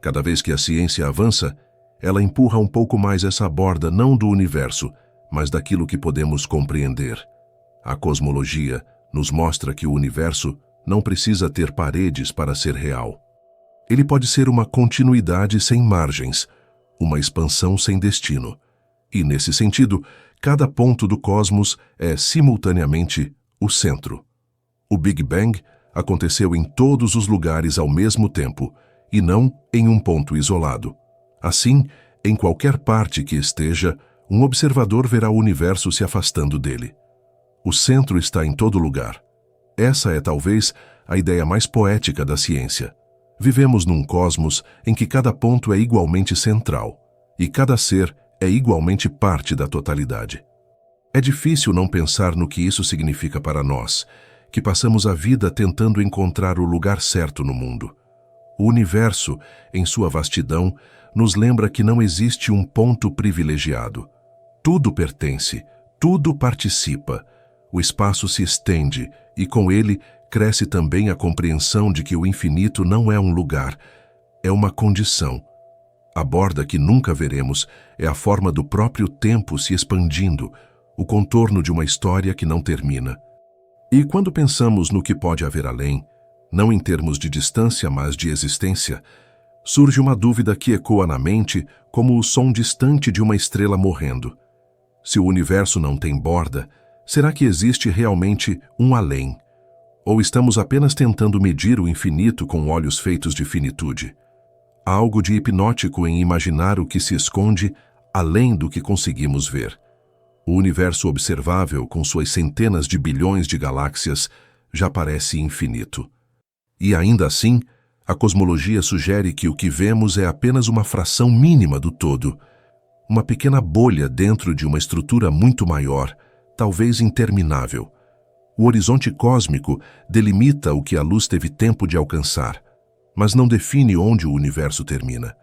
Cada vez que a ciência avança, ela empurra um pouco mais essa borda não do universo, mas daquilo que podemos compreender. A cosmologia nos mostra que o universo não precisa ter paredes para ser real. Ele pode ser uma continuidade sem margens, uma expansão sem destino. E, nesse sentido, cada ponto do cosmos é simultaneamente o centro. O Big Bang aconteceu em todos os lugares ao mesmo tempo, e não em um ponto isolado. Assim, em qualquer parte que esteja, um observador verá o universo se afastando dele. O centro está em todo lugar. Essa é talvez a ideia mais poética da ciência. Vivemos num cosmos em que cada ponto é igualmente central, e cada ser é igualmente parte da totalidade. É difícil não pensar no que isso significa para nós, que passamos a vida tentando encontrar o lugar certo no mundo. O universo, em sua vastidão, nos lembra que não existe um ponto privilegiado. Tudo pertence, tudo participa. O espaço se estende e, com ele, cresce também a compreensão de que o infinito não é um lugar, é uma condição. A borda que nunca veremos é a forma do próprio tempo se expandindo, o contorno de uma história que não termina. E quando pensamos no que pode haver além, não em termos de distância, mas de existência, surge uma dúvida que ecoa na mente como o som distante de uma estrela morrendo. Se o universo não tem borda, Será que existe realmente um além? Ou estamos apenas tentando medir o infinito com olhos feitos de finitude? Há algo de hipnótico em imaginar o que se esconde além do que conseguimos ver. O universo observável, com suas centenas de bilhões de galáxias, já parece infinito. E ainda assim, a cosmologia sugere que o que vemos é apenas uma fração mínima do todo, uma pequena bolha dentro de uma estrutura muito maior, talvez interminável. O horizonte cósmico delimita o que a luz teve tempo de alcançar, mas não define onde o universo termina.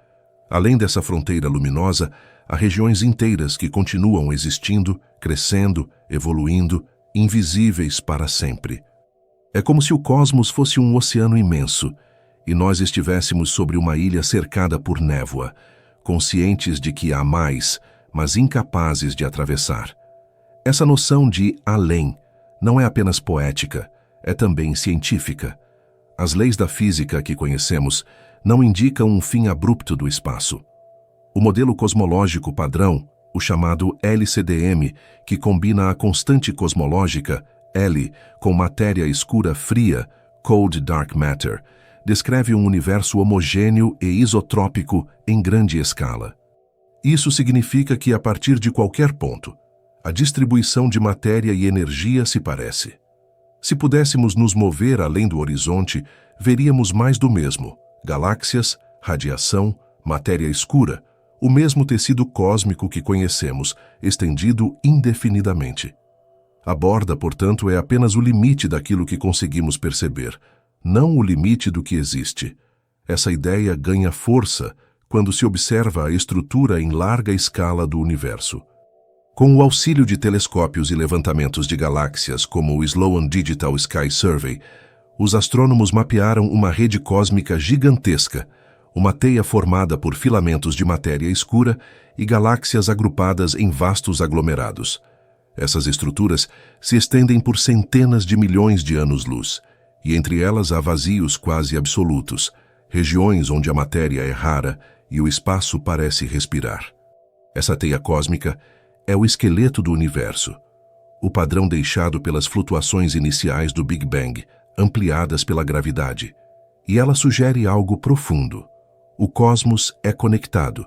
Além dessa fronteira luminosa, há regiões inteiras que continuam existindo, crescendo, evoluindo, invisíveis para sempre. É como se o cosmos fosse um oceano imenso e nós estivéssemos sobre uma ilha cercada por névoa, conscientes de que há mais, mas incapazes de atravessar. Essa noção de além não é apenas poética, é também científica. As leis da física que conhecemos não indicam um fim abrupto do espaço. O modelo cosmológico padrão, o chamado LCDM, que combina a constante cosmológica, L, com matéria escura fria, Cold Dark Matter, descreve um universo homogêneo e isotrópico em grande escala. Isso significa que, a partir de qualquer ponto, a distribuição de matéria e energia se parece. Se pudéssemos nos mover além do horizonte, veríamos mais do mesmo: galáxias, radiação, matéria escura, o mesmo tecido cósmico que conhecemos, estendido indefinidamente. A borda, portanto, é apenas o limite daquilo que conseguimos perceber, não o limite do que existe. Essa ideia ganha força quando se observa a estrutura em larga escala do universo. Com o auxílio de telescópios e levantamentos de galáxias, como o Sloan Digital Sky Survey, os astrônomos mapearam uma rede cósmica gigantesca, uma teia formada por filamentos de matéria escura e galáxias agrupadas em vastos aglomerados. Essas estruturas se estendem por centenas de milhões de anos-luz, e entre elas há vazios quase absolutos, regiões onde a matéria é rara e o espaço parece respirar. Essa teia cósmica é o esqueleto do universo, o padrão deixado pelas flutuações iniciais do Big Bang, ampliadas pela gravidade, e ela sugere algo profundo. O cosmos é conectado,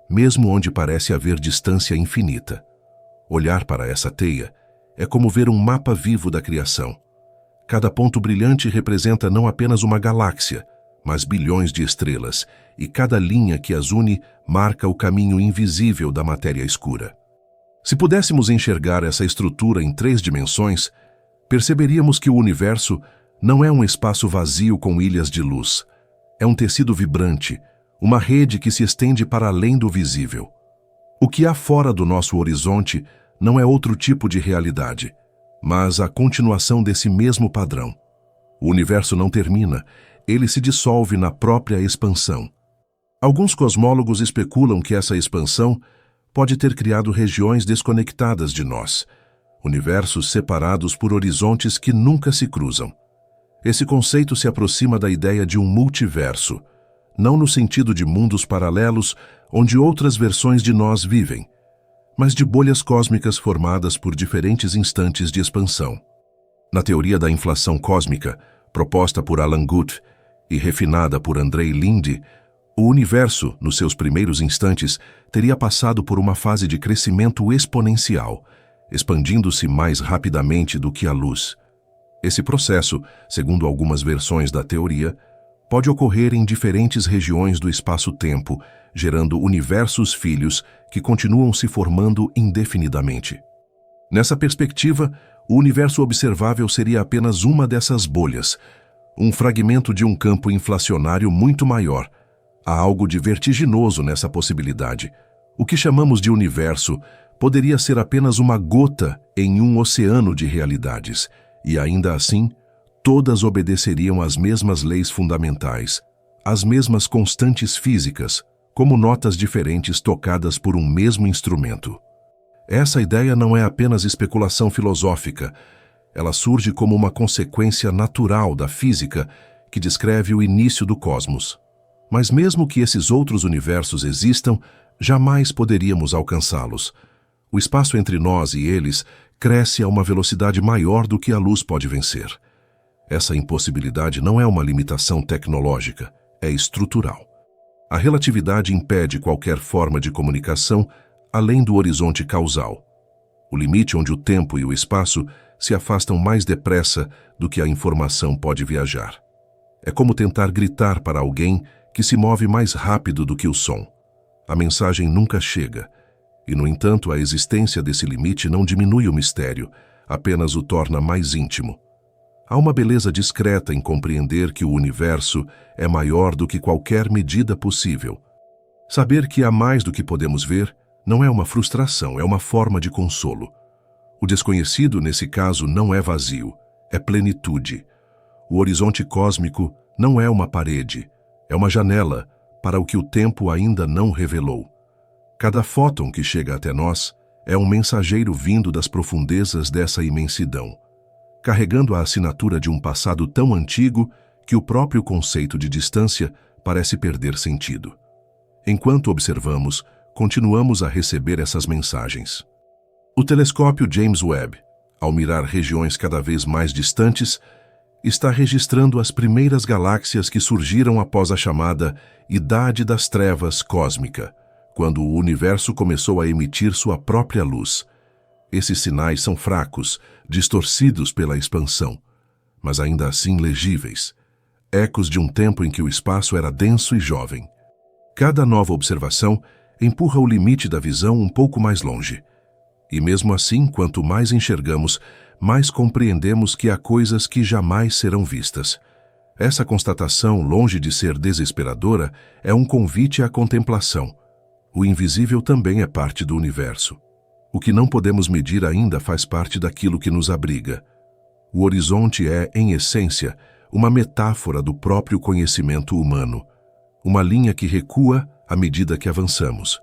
mesmo onde parece haver distância infinita. Olhar para essa teia é como ver um mapa vivo da criação. Cada ponto brilhante representa não apenas uma galáxia, mas bilhões de estrelas, e cada linha que as une marca o caminho invisível da matéria escura. Se pudéssemos enxergar essa estrutura em 3 dimensões, perceberíamos que o universo não é um espaço vazio com ilhas de luz. É um tecido vibrante, uma rede que se estende para além do visível. O que há fora do nosso horizonte não é outro tipo de realidade, mas a continuação desse mesmo padrão. O universo não termina, ele se dissolve na própria expansão. Alguns cosmólogos especulam que essa expansão pode ter criado regiões desconectadas de nós, universos separados por horizontes que nunca se cruzam. Esse conceito se aproxima da ideia de um multiverso, não no sentido de mundos paralelos onde outras versões de nós vivem, mas de bolhas cósmicas formadas por diferentes instantes de expansão. Na teoria da inflação cósmica, proposta por Alan Guth e refinada por Andrei Linde, o universo, nos seus primeiros instantes, teria passado por uma fase de crescimento exponencial, expandindo-se mais rapidamente do que a luz. Esse processo, segundo algumas versões da teoria, pode ocorrer em diferentes regiões do espaço-tempo, gerando universos filhos que continuam se formando indefinidamente. Nessa perspectiva, o universo observável seria apenas uma dessas bolhas, um fragmento de um campo inflacionário muito maior. Há algo de vertiginoso nessa possibilidade. O que chamamos de universo poderia ser apenas uma gota em um oceano de realidades, e ainda assim, todas obedeceriam às mesmas leis fundamentais, às mesmas constantes físicas, como notas diferentes tocadas por um mesmo instrumento. Essa ideia não é apenas especulação filosófica, ela surge como uma consequência natural da física que descreve o início do cosmos. Mas mesmo que esses outros universos existam, jamais poderíamos alcançá-los. O espaço entre nós e eles cresce a uma velocidade maior do que a luz pode vencer. Essa impossibilidade não é uma limitação tecnológica, é estrutural. A relatividade impede qualquer forma de comunicação além do horizonte causal, o limite onde o tempo e o espaço se afastam mais depressa do que a informação pode viajar. É como tentar gritar para alguém que se move mais rápido do que o som. A mensagem nunca chega, e, no entanto, a existência desse limite não diminui o mistério, apenas o torna mais íntimo. Há uma beleza discreta em compreender que o universo é maior do que qualquer medida possível. Saber que há mais do que podemos ver não é uma frustração, é uma forma de consolo. O desconhecido, nesse caso, não é vazio, é plenitude. O horizonte cósmico não é uma parede, é uma janela para o que o tempo ainda não revelou. Cada fóton que chega até nós é um mensageiro vindo das profundezas dessa imensidão, carregando a assinatura de um passado tão antigo que o próprio conceito de distância parece perder sentido. Enquanto observamos, continuamos a receber essas mensagens. O telescópio James Webb, ao mirar regiões cada vez mais distantes, está registrando as primeiras galáxias que surgiram após a chamada Idade das Trevas Cósmica, quando o universo começou a emitir sua própria luz. Esses sinais são fracos, distorcidos pela expansão, mas ainda assim legíveis, ecos de um tempo em que o espaço era denso e jovem. Cada nova observação empurra o limite da visão um pouco mais longe. E mesmo assim, quanto mais enxergamos, mais compreendemos que há coisas que jamais serão vistas. Essa constatação, longe de ser desesperadora, é um convite à contemplação. O invisível também é parte do universo. O que não podemos medir ainda faz parte daquilo que nos abriga. O horizonte é, em essência, uma metáfora do próprio conhecimento humano, uma linha que recua à medida que avançamos.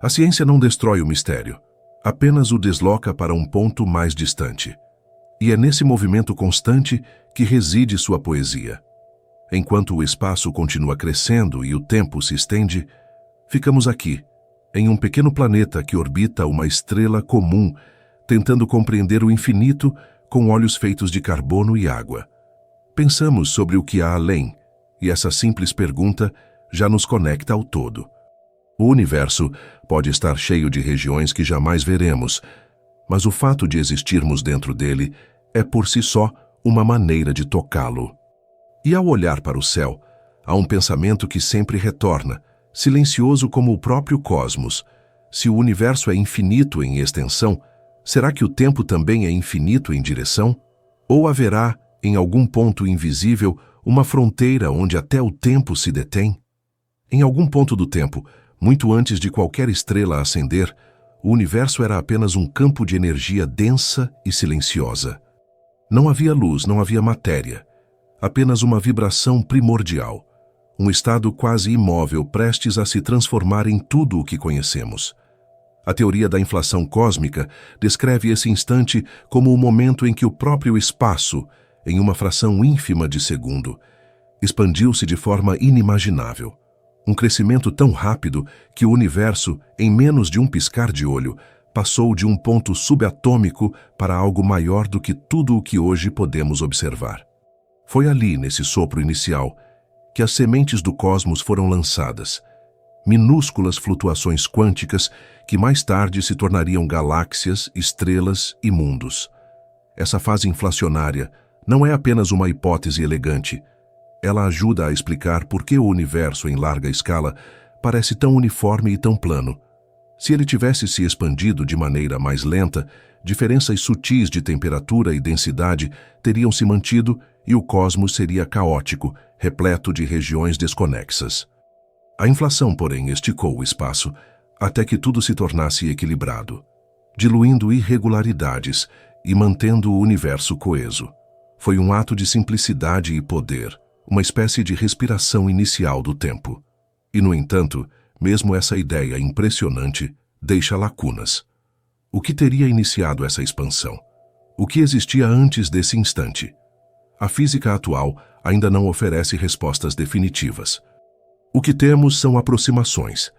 A ciência não destrói o mistério, apenas o desloca para um ponto mais distante. E é nesse movimento constante que reside sua poesia. Enquanto o espaço continua crescendo e o tempo se estende, ficamos aqui, em um pequeno planeta que orbita uma estrela comum, tentando compreender o infinito com olhos feitos de carbono e água. Pensamos sobre o que há além, e essa simples pergunta já nos conecta ao todo. O universo pode estar cheio de regiões que jamais veremos, mas o fato de existirmos dentro dele é por si só uma maneira de tocá-lo. E ao olhar para o céu, há um pensamento que sempre retorna, silencioso como o próprio cosmos. Se o universo é infinito em extensão, será que o tempo também é infinito em direção? Ou haverá, em algum ponto invisível, uma fronteira onde até o tempo se detém? Em algum ponto do tempo, muito antes de qualquer estrela acender, o universo era apenas um campo de energia densa e silenciosa. Não havia luz, não havia matéria, apenas uma vibração primordial, um estado quase imóvel prestes a se transformar em tudo o que conhecemos. A teoria da inflação cósmica descreve esse instante como o momento em que o próprio espaço, em uma fração ínfima de segundo, expandiu-se de forma inimaginável. Um crescimento tão rápido que o universo, em menos de um piscar de olho, passou de um ponto subatômico para algo maior do que tudo o que hoje podemos observar. Foi ali, nesse sopro inicial, que as sementes do cosmos foram lançadas, minúsculas flutuações quânticas que mais tarde se tornariam galáxias, estrelas e mundos. Essa fase inflacionária não é apenas uma hipótese elegante. Ela ajuda a explicar por que o universo em larga escala parece tão uniforme e tão plano. Se ele tivesse se expandido de maneira mais lenta, diferenças sutis de temperatura e densidade teriam se mantido e o cosmos seria caótico, repleto de regiões desconexas. A inflação, porém, esticou o espaço até que tudo se tornasse equilibrado, diluindo irregularidades e mantendo o universo coeso. Foi um ato de simplicidade e poder, uma espécie de respiração inicial do tempo. E, no entanto, mesmo essa ideia impressionante deixa lacunas. O que teria iniciado essa expansão? O que existia antes desse instante? A física atual ainda não oferece respostas definitivas. O que temos são aproximações,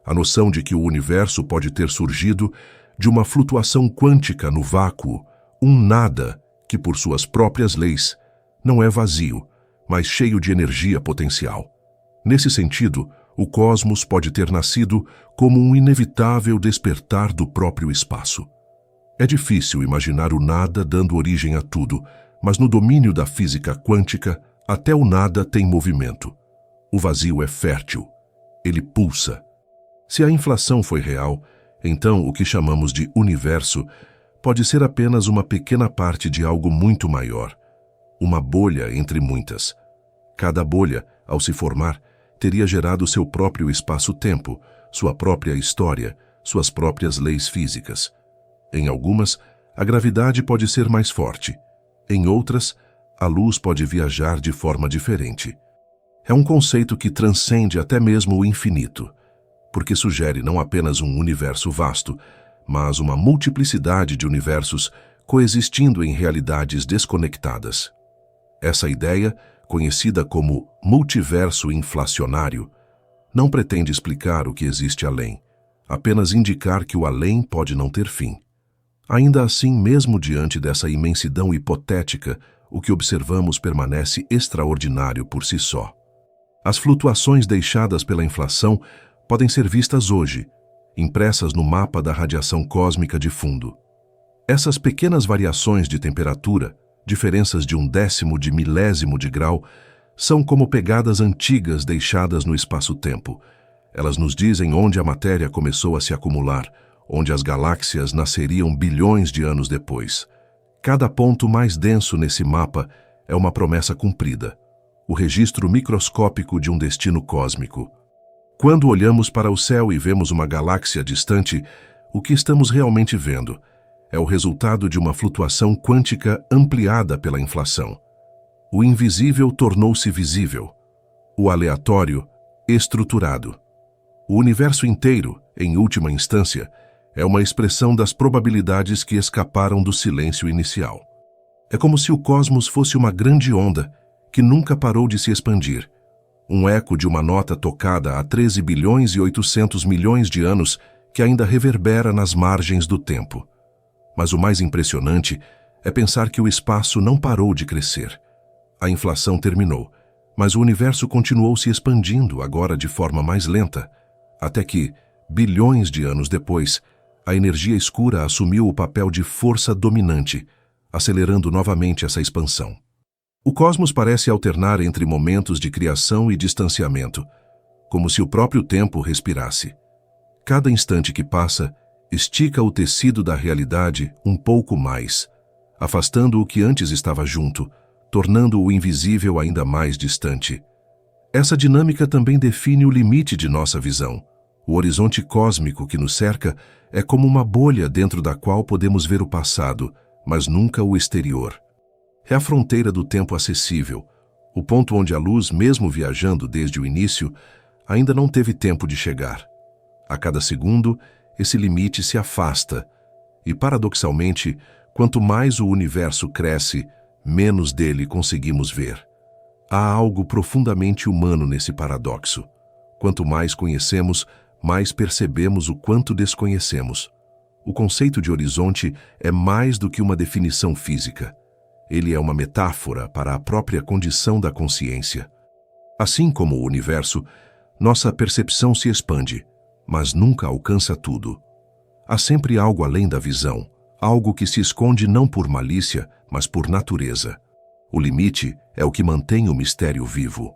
a noção de que o universo pode ter surgido de uma flutuação quântica no vácuo, um nada que, por suas próprias leis, não é vazio, mas cheio de energia potencial. Nesse sentido, o cosmos pode ter nascido como um inevitável despertar do próprio espaço. É difícil imaginar o nada dando origem a tudo, mas no domínio da física quântica, até o nada tem movimento. O vazio é fértil. Ele pulsa. Se a inflação foi real, então o que chamamos de universo pode ser apenas uma pequena parte de algo muito maior. Uma bolha entre muitas. Cada bolha, ao se formar, teria gerado seu próprio espaço-tempo, sua própria história, suas próprias leis físicas. Em algumas, a gravidade pode ser mais forte. Em outras, a luz pode viajar de forma diferente. É um conceito que transcende até mesmo o infinito, porque sugere não apenas um universo vasto, mas uma multiplicidade de universos coexistindo em realidades desconectadas. Essa ideia, conhecida como multiverso inflacionário, não pretende explicar o que existe além, apenas indicar que o além pode não ter fim. Ainda assim, mesmo diante dessa imensidão hipotética, o que observamos permanece extraordinário por si só. As flutuações deixadas pela inflação podem ser vistas hoje, impressas no mapa da radiação cósmica de fundo. Essas pequenas variações de temperatura, diferenças de 1/10 de milésimo de grau, são como pegadas antigas deixadas no espaço-tempo. Elas nos dizem onde a matéria começou a se acumular, onde as galáxias nasceriam bilhões de anos depois. Cada ponto mais denso nesse mapa é uma promessa cumprida, o registro microscópico de um destino cósmico. Quando olhamos para o céu e vemos uma galáxia distante, o que estamos realmente vendo é o resultado de uma flutuação quântica ampliada pela inflação. O invisível tornou-se visível, o aleatório, estruturado. O universo inteiro, em última instância, é uma expressão das probabilidades que escaparam do silêncio inicial. É como se o cosmos fosse uma grande onda que nunca parou de se expandir, um eco de uma nota tocada há 13 bilhões e 800 milhões de anos que ainda reverbera nas margens do tempo. Mas o mais impressionante é pensar que o espaço não parou de crescer. A inflação terminou, mas o universo continuou se expandindo, agora de forma mais lenta, até que, bilhões de anos depois, a energia escura assumiu o papel de força dominante, acelerando novamente essa expansão. O cosmos parece alternar entre momentos de criação e distanciamento, como se o próprio tempo respirasse. Cada instante que passa, estica o tecido da realidade um pouco mais, afastando o que antes estava junto, tornando o invisível ainda mais distante. Essa dinâmica também define o limite de nossa visão. O horizonte cósmico que nos cerca é como uma bolha dentro da qual podemos ver o passado, mas nunca o exterior. É a fronteira do tempo acessível, o ponto onde a luz, mesmo viajando desde o início, ainda não teve tempo de chegar. A cada segundo, esse limite se afasta, e paradoxalmente, quanto mais o universo cresce, menos dele conseguimos ver. Há algo profundamente humano nesse paradoxo. Quanto mais conhecemos, mais percebemos o quanto desconhecemos. O conceito de horizonte é mais do que uma definição física. Ele é uma metáfora para a própria condição da consciência. Assim como o universo, nossa percepção se expande, mas nunca alcança tudo. Há sempre algo além da visão, algo que se esconde não por malícia, mas por natureza. O limite é o que mantém o mistério vivo.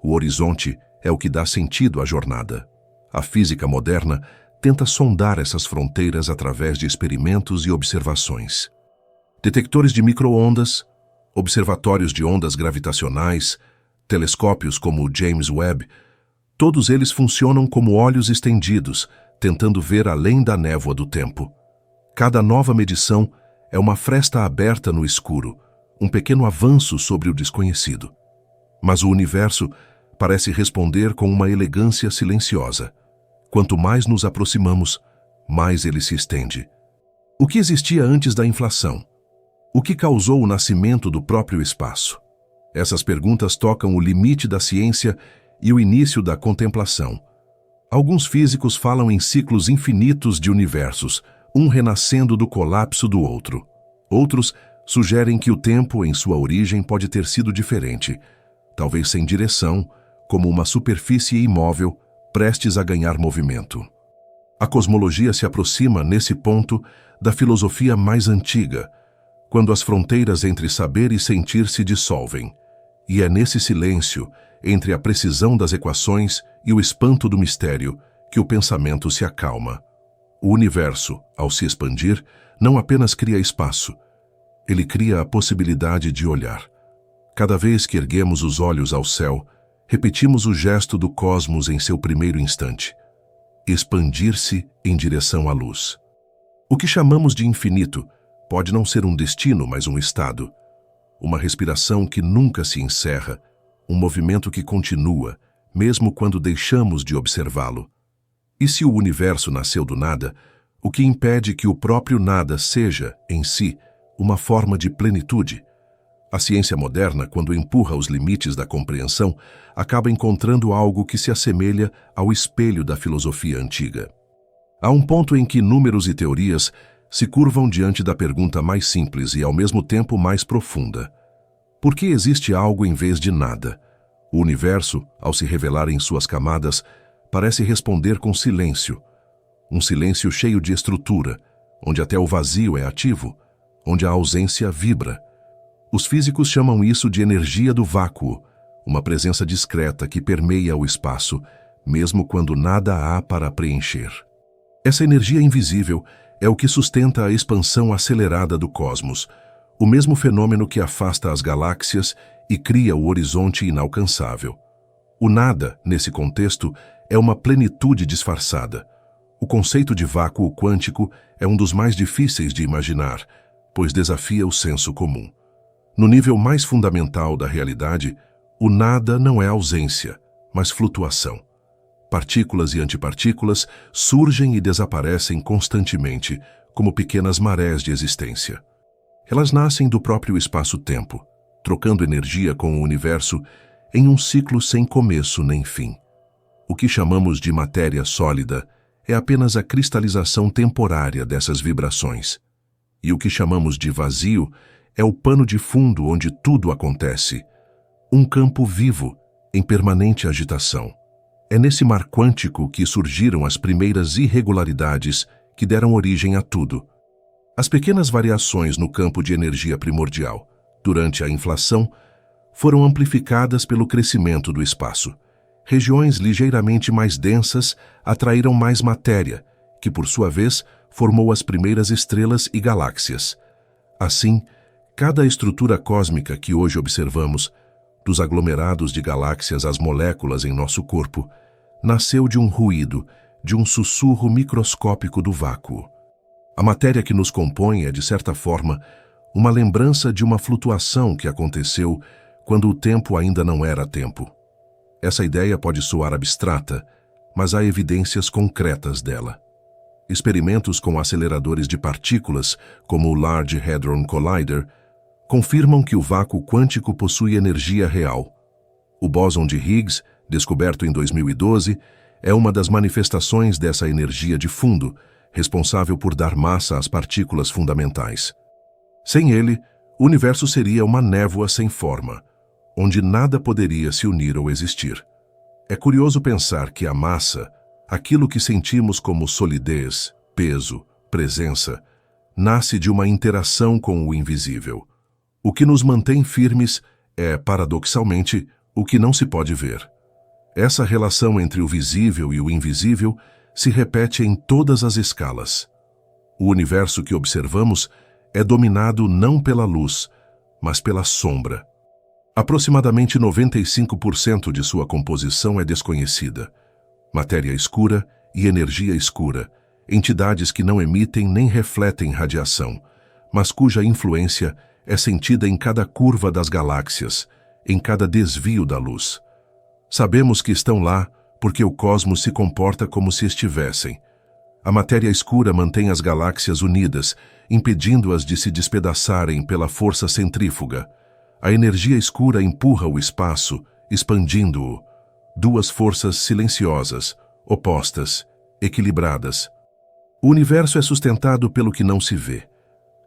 O horizonte é o que dá sentido à jornada. A física moderna tenta sondar essas fronteiras através de experimentos e observações. Detectores de micro-ondas, observatórios de ondas gravitacionais, telescópios como o James Webb, todos eles funcionam como olhos estendidos, tentando ver além da névoa do tempo. Cada nova medição é uma fresta aberta no escuro, um pequeno avanço sobre o desconhecido. Mas o universo parece responder com uma elegância silenciosa. Quanto mais nos aproximamos, mais ele se estende. O que existia antes da inflação? O que causou o nascimento do próprio espaço? Essas perguntas tocam o limite da ciência e o início da contemplação. Alguns físicos falam em ciclos infinitos de universos, um renascendo do colapso do outro. Outros sugerem que o tempo, em sua origem, pode ter sido diferente, talvez sem direção, como uma superfície imóvel prestes a ganhar movimento. A cosmologia se aproxima, nesse ponto, da filosofia mais antiga, quando as fronteiras entre saber e sentir se dissolvem. E é nesse silêncio, entre a precisão das equações e o espanto do mistério, que o pensamento se acalma. O universo, ao se expandir, não apenas cria espaço, ele cria a possibilidade de olhar. Cada vez que erguemos os olhos ao céu, repetimos o gesto do cosmos em seu primeiro instante: expandir-se em direção à luz. O que chamamos de infinito pode não ser um destino, mas um estado. Uma respiração que nunca se encerra, um movimento que continua, mesmo quando deixamos de observá-lo. E se o universo nasceu do nada, o que impede que o próprio nada seja, em si, uma forma de plenitude? A ciência moderna, quando empurra os limites da compreensão, acaba encontrando algo que se assemelha ao espelho da filosofia antiga. Há um ponto em que números e teorias se curvam diante da pergunta mais simples e, ao mesmo tempo, mais profunda: por que existe algo em vez de nada? O universo, ao se revelar em suas camadas, parece responder com silêncio. Um silêncio cheio de estrutura, onde até o vazio é ativo, onde a ausência vibra. Os físicos chamam isso de energia do vácuo, uma presença discreta que permeia o espaço, mesmo quando nada há para preencher. Essa energia invisível é o que sustenta a expansão acelerada do cosmos, o mesmo fenômeno que afasta as galáxias e cria o horizonte inalcançável. O nada, nesse contexto, é uma plenitude disfarçada. O conceito de vácuo quântico é um dos mais difíceis de imaginar, pois desafia o senso comum. No nível mais fundamental da realidade, o nada não é ausência, mas flutuação. Partículas e antipartículas surgem e desaparecem constantemente, como pequenas marés de existência. Elas nascem do próprio espaço-tempo, trocando energia com o universo em um ciclo sem começo nem fim. O que chamamos de matéria sólida é apenas a cristalização temporária dessas vibrações. E o que chamamos de vazio é o pano de fundo onde tudo acontece. Um campo vivo, em permanente agitação. É nesse mar quântico que surgiram as primeiras irregularidades que deram origem a tudo. As pequenas variações no campo de energia primordial, durante a inflação, foram amplificadas pelo crescimento do espaço. Regiões ligeiramente mais densas atraíram mais matéria, que por sua vez formou as primeiras estrelas e galáxias. Assim, cada estrutura cósmica que hoje observamos, dos aglomerados de galáxias às moléculas em nosso corpo, nasceu de um ruído, de um sussurro microscópico do vácuo. A matéria que nos compõe é, de certa forma, uma lembrança de uma flutuação que aconteceu quando o tempo ainda não era tempo. Essa ideia pode soar abstrata, mas há evidências concretas dela. Experimentos com aceleradores de partículas, como o Large Hadron Collider, confirmam que o vácuo quântico possui energia real. O bóson de Higgs, descoberto em 2012, é uma das manifestações dessa energia de fundo, responsável por dar massa às partículas fundamentais. Sem ele, o universo seria uma névoa sem forma, onde nada poderia se unir ou existir. É curioso pensar que a massa, aquilo que sentimos como solidez, peso, presença, nasce de uma interação com o invisível. O que nos mantém firmes é, paradoxalmente, o que não se pode ver. Essa relação entre o visível e o invisível se repete em todas as escalas. O universo que observamos é dominado não pela luz, mas pela sombra. Aproximadamente 95% de sua composição é desconhecida. Matéria escura e energia escura, entidades que não emitem nem refletem radiação, mas cuja influência é sentida em cada curva das galáxias, em cada desvio da luz. Sabemos que estão lá porque o cosmos se comporta como se estivessem. A matéria escura mantém as galáxias unidas, impedindo-as de se despedaçarem pela força centrífuga. A energia escura empurra o espaço, expandindo-o. Duas forças silenciosas, opostas, equilibradas. O universo é sustentado pelo que não se vê.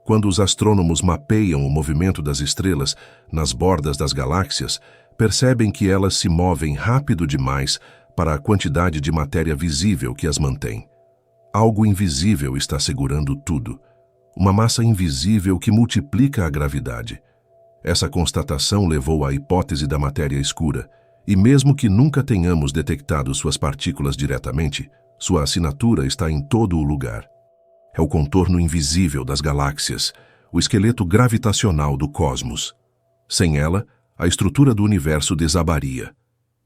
Quando os astrônomos mapeiam o movimento das estrelas nas bordas das galáxias, percebem que elas se movem rápido demais para a quantidade de matéria visível que as mantém. Algo invisível está segurando tudo. Uma massa invisível que multiplica a gravidade. Essa constatação levou à hipótese da matéria escura, e mesmo que nunca tenhamos detectado suas partículas diretamente, sua assinatura está em todo o lugar. É o contorno invisível das galáxias, o esqueleto gravitacional do cosmos. Sem ela, a estrutura do universo desabaria.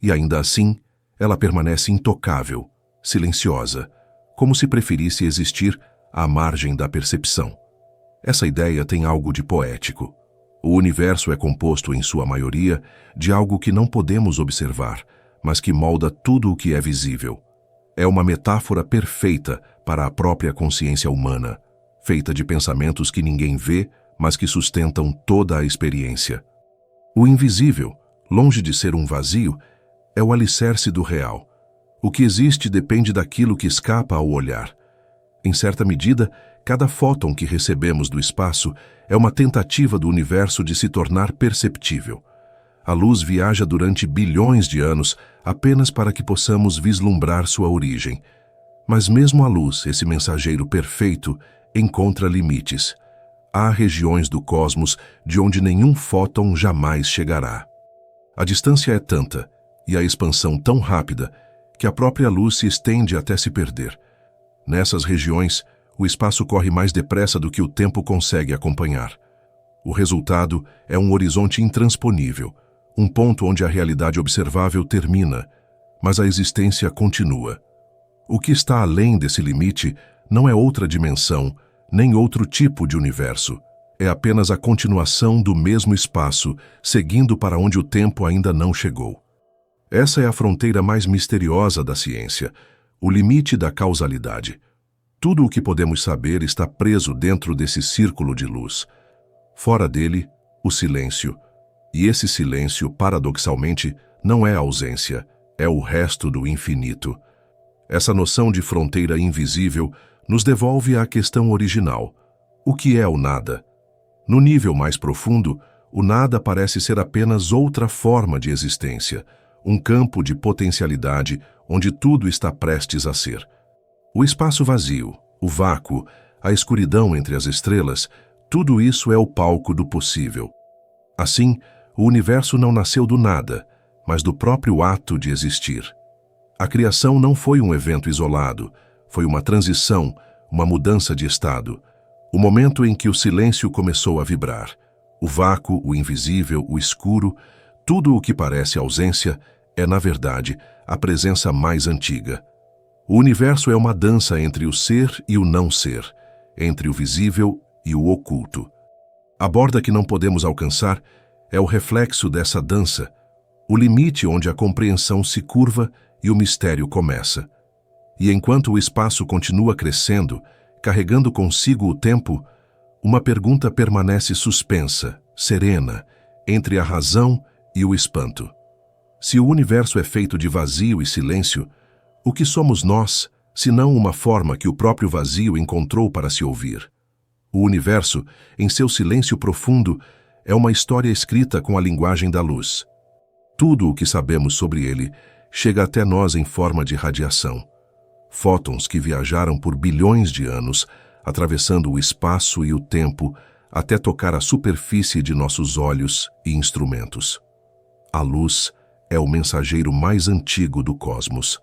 E ainda assim, ela permanece intocável, silenciosa, como se preferisse existir à margem da percepção. Essa ideia tem algo de poético. O universo é composto, em sua maioria, de algo que não podemos observar, mas que molda tudo o que é visível. É uma metáfora perfeita para a própria consciência humana, feita de pensamentos que ninguém vê, mas que sustentam toda a experiência. O invisível, longe de ser um vazio, é o alicerce do real. O que existe depende daquilo que escapa ao olhar. Em certa medida, cada fóton que recebemos do espaço é uma tentativa do universo de se tornar perceptível. A luz viaja durante bilhões de anos apenas para que possamos vislumbrar sua origem. Mas mesmo a luz, esse mensageiro perfeito, encontra limites. Há regiões do cosmos de onde nenhum fóton jamais chegará. A distância é tanta e a expansão tão rápida que a própria luz se estende até se perder. Nessas regiões, o espaço corre mais depressa do que o tempo consegue acompanhar. O resultado é um horizonte intransponível, um ponto onde a realidade observável termina, mas a existência continua. O que está além desse limite não é outra dimensão, nem outro tipo de universo. É apenas a continuação do mesmo espaço, seguindo para onde o tempo ainda não chegou. Essa é a fronteira mais misteriosa da ciência, o limite da causalidade. Tudo o que podemos saber está preso dentro desse círculo de luz. Fora dele, o silêncio. E esse silêncio, paradoxalmente, não é ausência, é o resto do infinito. Essa noção de fronteira invisível nos devolve à questão original. O que é o nada? No nível mais profundo, o nada parece ser apenas outra forma de existência, um campo de potencialidade onde tudo está prestes a ser. O espaço vazio, o vácuo, a escuridão entre as estrelas, tudo isso é o palco do possível. Assim, o universo não nasceu do nada, mas do próprio ato de existir. A criação não foi um evento isolado, foi uma transição, uma mudança de estado. O momento em que o silêncio começou a vibrar. O vácuo, o invisível, o escuro, tudo o que parece ausência é, na verdade, a presença mais antiga. O universo é uma dança entre o ser e o não ser, entre o visível e o oculto. A borda que não podemos alcançar é o reflexo dessa dança, o limite onde a compreensão se curva e o mistério começa. E enquanto o espaço continua crescendo, carregando consigo o tempo, uma pergunta permanece suspensa, serena, entre a razão e o espanto. Se o universo é feito de vazio e silêncio, o que somos nós, senão uma forma que o próprio vazio encontrou para se ouvir? O universo, em seu silêncio profundo, é uma história escrita com a linguagem da luz. Tudo o que sabemos sobre ele chega até nós em forma de radiação. Fótons que viajaram por bilhões de anos, atravessando o espaço e o tempo, até tocar a superfície de nossos olhos e instrumentos. A luz é o mensageiro mais antigo do cosmos.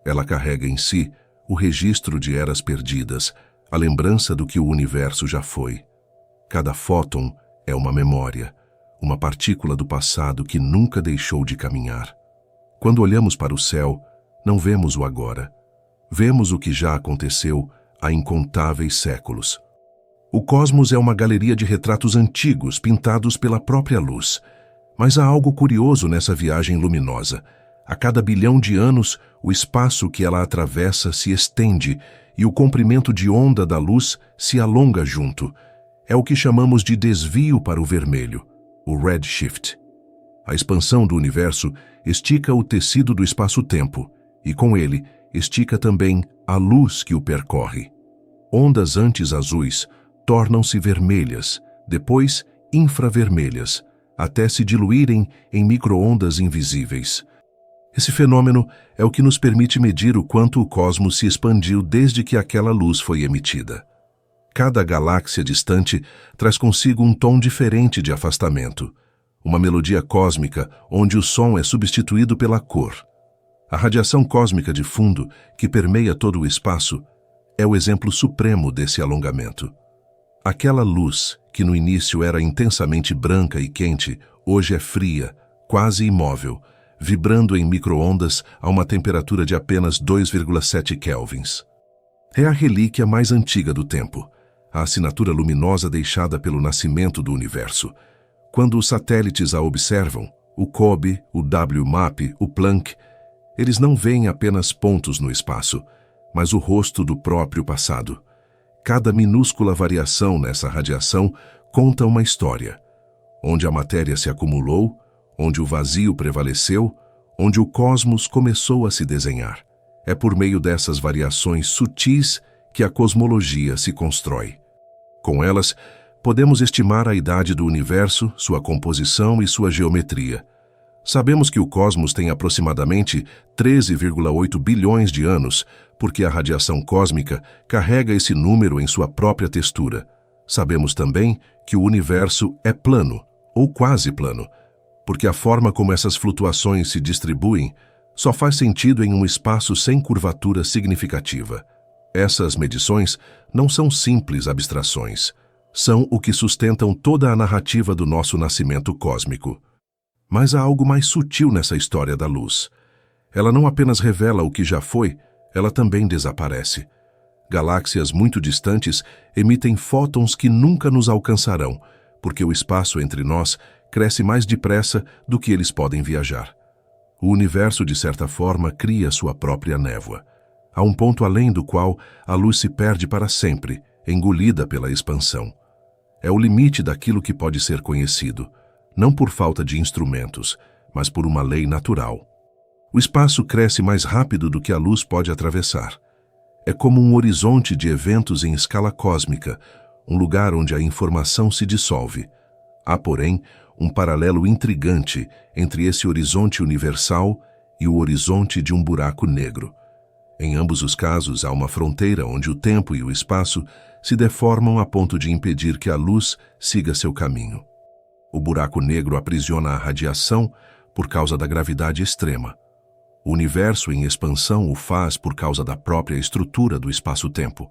Ela carrega em si o registro de eras perdidas, a lembrança do que o universo já foi. Cada fóton é uma memória, uma partícula do passado que nunca deixou de caminhar. Quando olhamos para o céu, não vemos o agora. Vemos o que já aconteceu há incontáveis séculos. O cosmos é uma galeria de retratos antigos pintados pela própria luz. Mas há algo curioso nessa viagem luminosa. A cada bilhão de anos, o espaço que ela atravessa se estende e o comprimento de onda da luz se alonga junto. É o que chamamos de desvio para o vermelho, o redshift. A expansão do universo estica o tecido do espaço-tempo e, com ele, estica também a luz que o percorre. Ondas antes azuis tornam-se vermelhas, depois infravermelhas, até se diluírem em micro-ondas invisíveis. Esse fenômeno é o que nos permite medir o quanto o cosmos se expandiu desde que aquela luz foi emitida. Cada galáxia distante traz consigo um tom diferente de afastamento, uma melodia cósmica onde o som é substituído pela cor. A radiação cósmica de fundo, que permeia todo o espaço, é o exemplo supremo desse alongamento. Aquela luz, que no início era intensamente branca e quente, hoje é fria, quase imóvel, vibrando em micro-ondas a uma temperatura de apenas 2,7 kelvins. É a relíquia mais antiga do tempo, a assinatura luminosa deixada pelo nascimento do universo. Quando os satélites a observam, o COBE, o WMAP, o Planck, eles não veem apenas pontos no espaço, mas o rosto do próprio passado. Cada minúscula variação nessa radiação conta uma história, onde a matéria se acumulou, onde o vazio prevaleceu, onde o cosmos começou a se desenhar. É por meio dessas variações sutis que a cosmologia se constrói. Com elas, podemos estimar a idade do universo, sua composição e sua geometria. Sabemos que o cosmos tem aproximadamente 13,8 bilhões de anos, porque a radiação cósmica carrega esse número em sua própria textura. Sabemos também que o universo é plano, ou quase plano, porque a forma como essas flutuações se distribuem só faz sentido em um espaço sem curvatura significativa. Essas medições não são simples abstrações, são o que sustentam toda a narrativa do nosso nascimento cósmico. Mas há algo mais sutil nessa história da luz. Ela não apenas revela o que já foi, ela também desaparece. Galáxias muito distantes emitem fótons que nunca nos alcançarão, porque o espaço entre nós cresce mais depressa do que eles podem viajar. O universo, de certa forma, cria sua própria névoa. Há um ponto além do qual a luz se perde para sempre, engolida pela expansão. É o limite daquilo que pode ser conhecido, não por falta de instrumentos, mas por uma lei natural. O espaço cresce mais rápido do que a luz pode atravessar. É como um horizonte de eventos em escala cósmica, um lugar onde a informação se dissolve. Há, porém, um paralelo intrigante entre esse horizonte universal e o horizonte de um buraco negro. Em ambos os casos, há uma fronteira onde o tempo e o espaço se deformam a ponto de impedir que a luz siga seu caminho. O buraco negro aprisiona a radiação por causa da gravidade extrema. O universo em expansão o faz por causa da própria estrutura do espaço-tempo.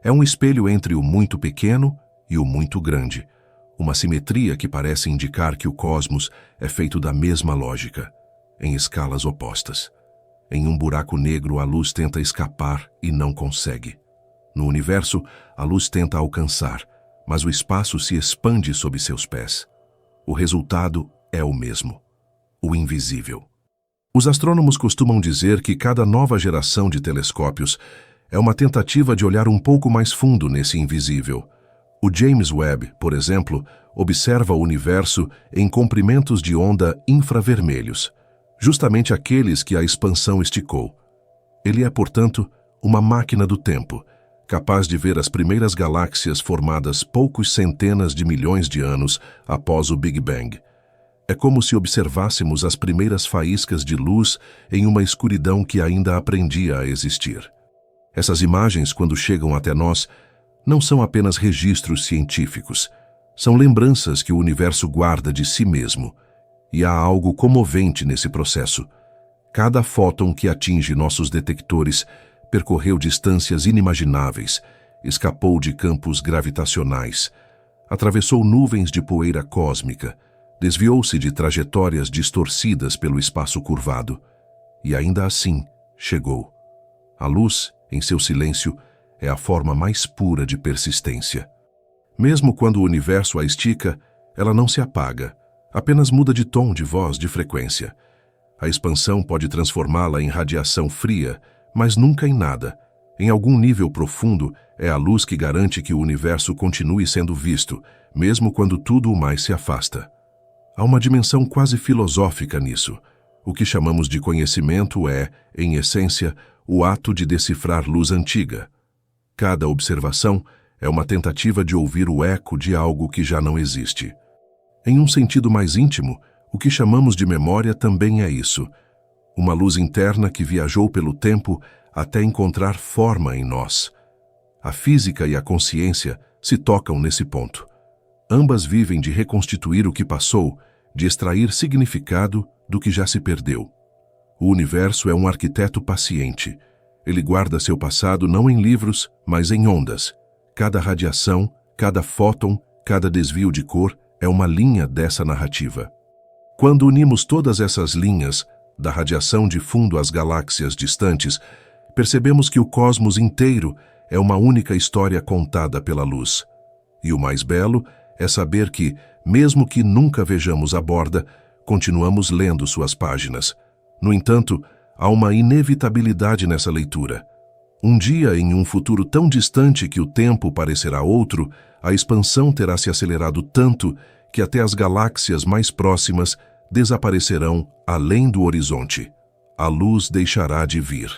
É um espelho entre o muito pequeno e o muito grande, uma simetria que parece indicar que o cosmos é feito da mesma lógica, em escalas opostas. Em um buraco negro, a luz tenta escapar e não consegue. No universo, a luz tenta alcançar, mas o espaço se expande sob seus pés. O resultado é o mesmo: o invisível. Os astrônomos costumam dizer que cada nova geração de telescópios é uma tentativa de olhar um pouco mais fundo nesse invisível. O James Webb, por exemplo, observa o universo em comprimentos de onda infravermelhos, justamente aqueles que a expansão esticou. Ele é, portanto, uma máquina do tempo, capaz de ver as primeiras galáxias formadas poucos centenas de milhões de anos após o Big Bang. É como se observássemos as primeiras faíscas de luz em uma escuridão que ainda aprendia a existir. Essas imagens, quando chegam até nós, não são apenas registros científicos, são lembranças que o universo guarda de si mesmo. E há algo comovente nesse processo. Cada fóton que atinge nossos detectores percorreu distâncias inimagináveis, escapou de campos gravitacionais, atravessou nuvens de poeira cósmica, desviou-se de trajetórias distorcidas pelo espaço curvado, e ainda assim chegou. A luz, em seu silêncio, é a forma mais pura de persistência. Mesmo quando o universo a estica, ela não se apaga, apenas muda de tom, de voz, de frequência. A expansão pode transformá-la em radiação fria, mas nunca em nada. Em algum nível profundo, é a luz que garante que o universo continue sendo visto, mesmo quando tudo o mais se afasta. Há uma dimensão quase filosófica nisso. O que chamamos de conhecimento é, em essência, o ato de decifrar luz antiga. Cada observação é uma tentativa de ouvir o eco de algo que já não existe. Em um sentido mais íntimo, o que chamamos de memória também é isso. Uma luz interna que viajou pelo tempo até encontrar forma em nós. A física e a consciência se tocam nesse ponto. Ambas vivem de reconstituir o que passou, de extrair significado do que já se perdeu. O universo é um arquiteto paciente. Ele guarda seu passado não em livros, mas em ondas. Cada radiação, cada fóton, cada desvio de cor é uma linha dessa narrativa. Quando unimos todas essas linhas, da radiação de fundo às galáxias distantes, percebemos que o cosmos inteiro é uma única história contada pela luz. E o mais belo é saber que, mesmo que nunca vejamos a borda, continuamos lendo suas páginas. No entanto, há uma inevitabilidade nessa leitura. Um dia, em um futuro tão distante que o tempo parecerá outro, a expansão terá se acelerado tanto que até as galáxias mais próximas desaparecerão além do horizonte. A luz deixará de vir.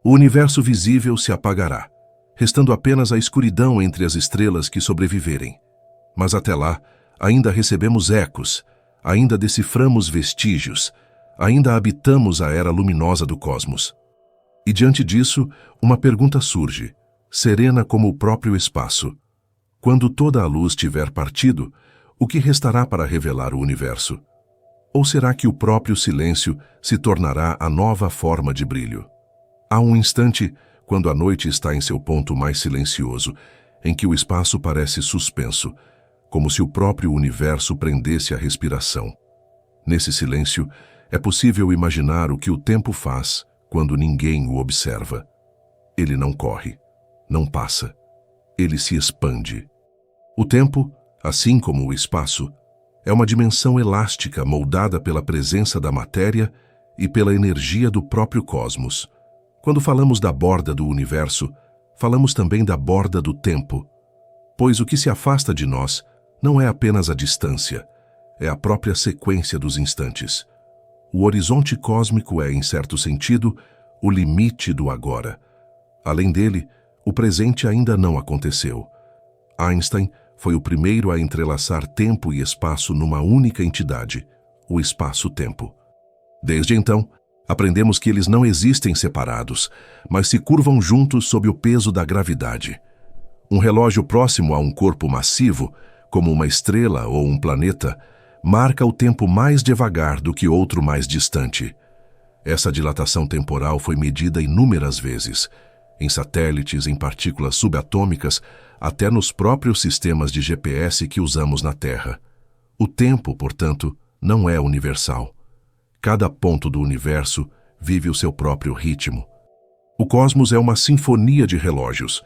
O universo visível se apagará, restando apenas a escuridão entre as estrelas que sobreviverem. Mas até lá, ainda recebemos ecos, ainda deciframos vestígios, ainda habitamos a era luminosa do cosmos. E diante disso, uma pergunta surge, serena como o próprio espaço. Quando toda a luz tiver partido, o que restará para revelar o universo? Ou será que o próprio silêncio se tornará a nova forma de brilho? Há um instante, quando a noite está em seu ponto mais silencioso, em que o espaço parece suspenso, como se o próprio universo prendesse a respiração. Nesse silêncio, é possível imaginar o que o tempo faz quando ninguém o observa. Ele não corre, não passa, ele se expande. O tempo, assim como o espaço, é uma dimensão elástica moldada pela presença da matéria e pela energia do próprio cosmos. Quando falamos da borda do universo, falamos também da borda do tempo, pois o que se afasta de nós não é apenas a distância, é a própria sequência dos instantes. O horizonte cósmico é, em certo sentido, o limite do agora. Além dele, o presente ainda não aconteceu. Einstein foi o primeiro a entrelaçar tempo e espaço numa única entidade, o espaço-tempo. Desde então, aprendemos que eles não existem separados, mas se curvam juntos sob o peso da gravidade. Um relógio próximo a um corpo massivo, como uma estrela ou um planeta, marca o tempo mais devagar do que outro mais distante. Essa dilatação temporal foi medida inúmeras vezes, em satélites, em partículas subatômicas, até nos próprios sistemas de GPS que usamos na Terra. O tempo, portanto, não é universal. Cada ponto do universo vive o seu próprio ritmo. O cosmos é uma sinfonia de relógios,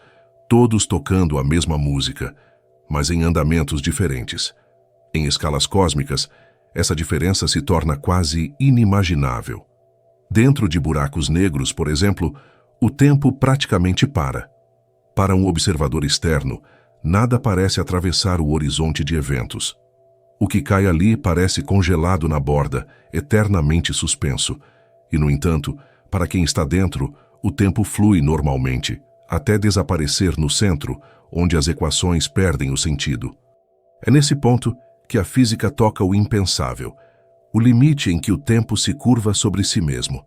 todos tocando a mesma música, mas em andamentos diferentes. Em escalas cósmicas, essa diferença se torna quase inimaginável. Dentro de buracos negros, por exemplo, o tempo praticamente para. Para um observador externo, nada parece atravessar o horizonte de eventos. O que cai ali parece congelado na borda, eternamente suspenso. E, no entanto, para quem está dentro, o tempo flui normalmente, até desaparecer no centro, onde as equações perdem o sentido. É nesse ponto que a física toca o impensável, o limite em que o tempo se curva sobre si mesmo.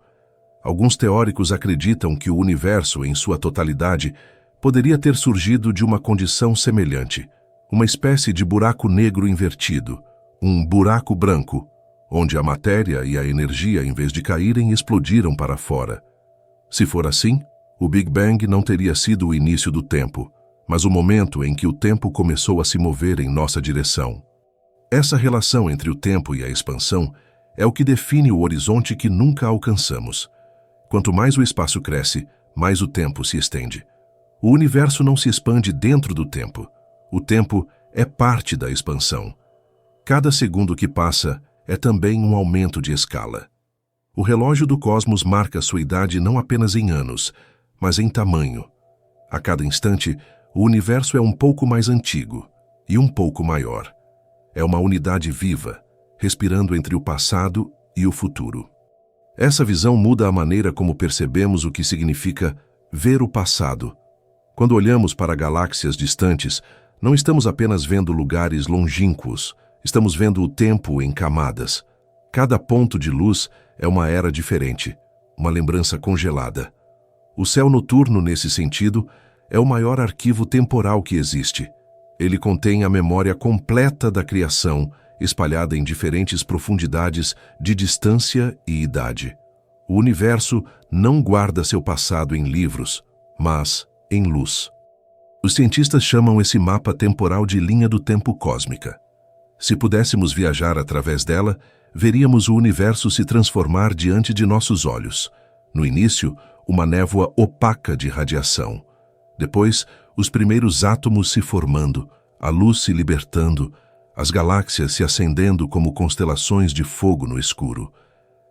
Alguns teóricos acreditam que o universo, em sua totalidade, poderia ter surgido de uma condição semelhante, uma espécie de buraco negro invertido, um buraco branco, onde a matéria e a energia, em vez de caírem, explodiram para fora. Se for assim, o Big Bang não teria sido o início do tempo, mas o momento em que o tempo começou a se mover em nossa direção. Essa relação entre o tempo e a expansão é o que define o horizonte que nunca alcançamos. Quanto mais o espaço cresce, mais o tempo se estende. O universo não se expande dentro do tempo. O tempo é parte da expansão. Cada segundo que passa é também um aumento de escala. O relógio do cosmos marca sua idade não apenas em anos, mas em tamanho. A cada instante, o universo é um pouco mais antigo e um pouco maior. É uma unidade viva, respirando entre o passado e o futuro. Essa visão muda a maneira como percebemos o que significa ver o passado. Quando olhamos para galáxias distantes, não estamos apenas vendo lugares longínquos, estamos vendo o tempo em camadas. Cada ponto de luz é uma era diferente, uma lembrança congelada. O céu noturno, nesse sentido, é o maior arquivo temporal que existe. Ele contém a memória completa da criação, espalhada em diferentes profundidades de distância e idade. O universo não guarda seu passado em livros, mas em luz. Os cientistas chamam esse mapa temporal de linha do tempo cósmica. Se pudéssemos viajar através dela, veríamos o universo se transformar diante de nossos olhos. No início, uma névoa opaca de radiação. Depois, os primeiros átomos se formando, a luz se libertando, as galáxias se acendendo como constelações de fogo no escuro.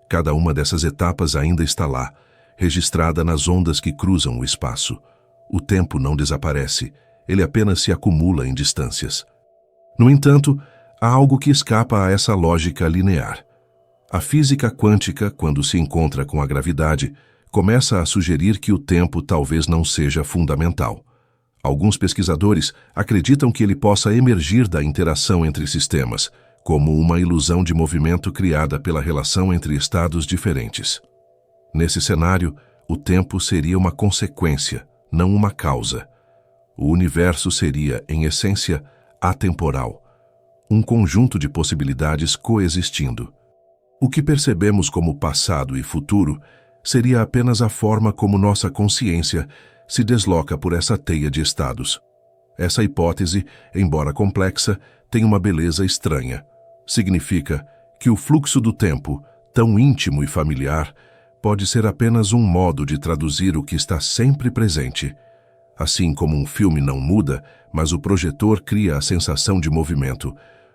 Cada uma dessas etapas ainda está lá, registrada nas ondas que cruzam o espaço. O tempo não desaparece, ele apenas se acumula em distâncias. No entanto, há algo que escapa a essa lógica linear. A física quântica, quando se encontra com a gravidade, começa a sugerir que o tempo talvez não seja fundamental. Alguns pesquisadores acreditam que ele possa emergir da interação entre sistemas, como uma ilusão de movimento criada pela relação entre estados diferentes. Nesse cenário, o tempo seria uma consequência, não uma causa. O universo seria, em essência, atemporal, um conjunto de possibilidades coexistindo. O que percebemos como passado e futuro seria apenas a forma como nossa consciência se desloca por essa teia de estados. Essa hipótese, embora complexa, tem uma beleza estranha. Significa que o fluxo do tempo, tão íntimo e familiar, pode ser apenas um modo de traduzir o que está sempre presente. Assim como um filme não muda, mas o projetor cria a sensação de movimento,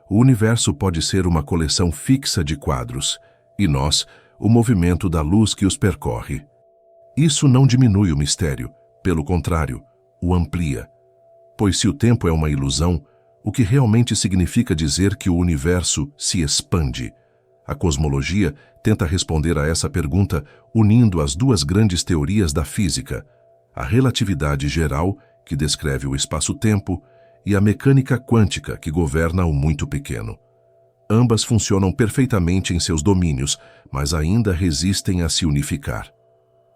o universo pode ser uma coleção fixa de quadros, e nós, o movimento da luz que os percorre. Isso não diminui o mistério, pelo contrário, o amplia. Pois se o tempo é uma ilusão, o que realmente significa dizer que o universo se expande? A cosmologia tenta responder a essa pergunta unindo as duas grandes teorias da física, a relatividade geral, que descreve o espaço-tempo, e a mecânica quântica, que governa o muito pequeno. Ambas funcionam perfeitamente em seus domínios, mas ainda resistem a se unificar.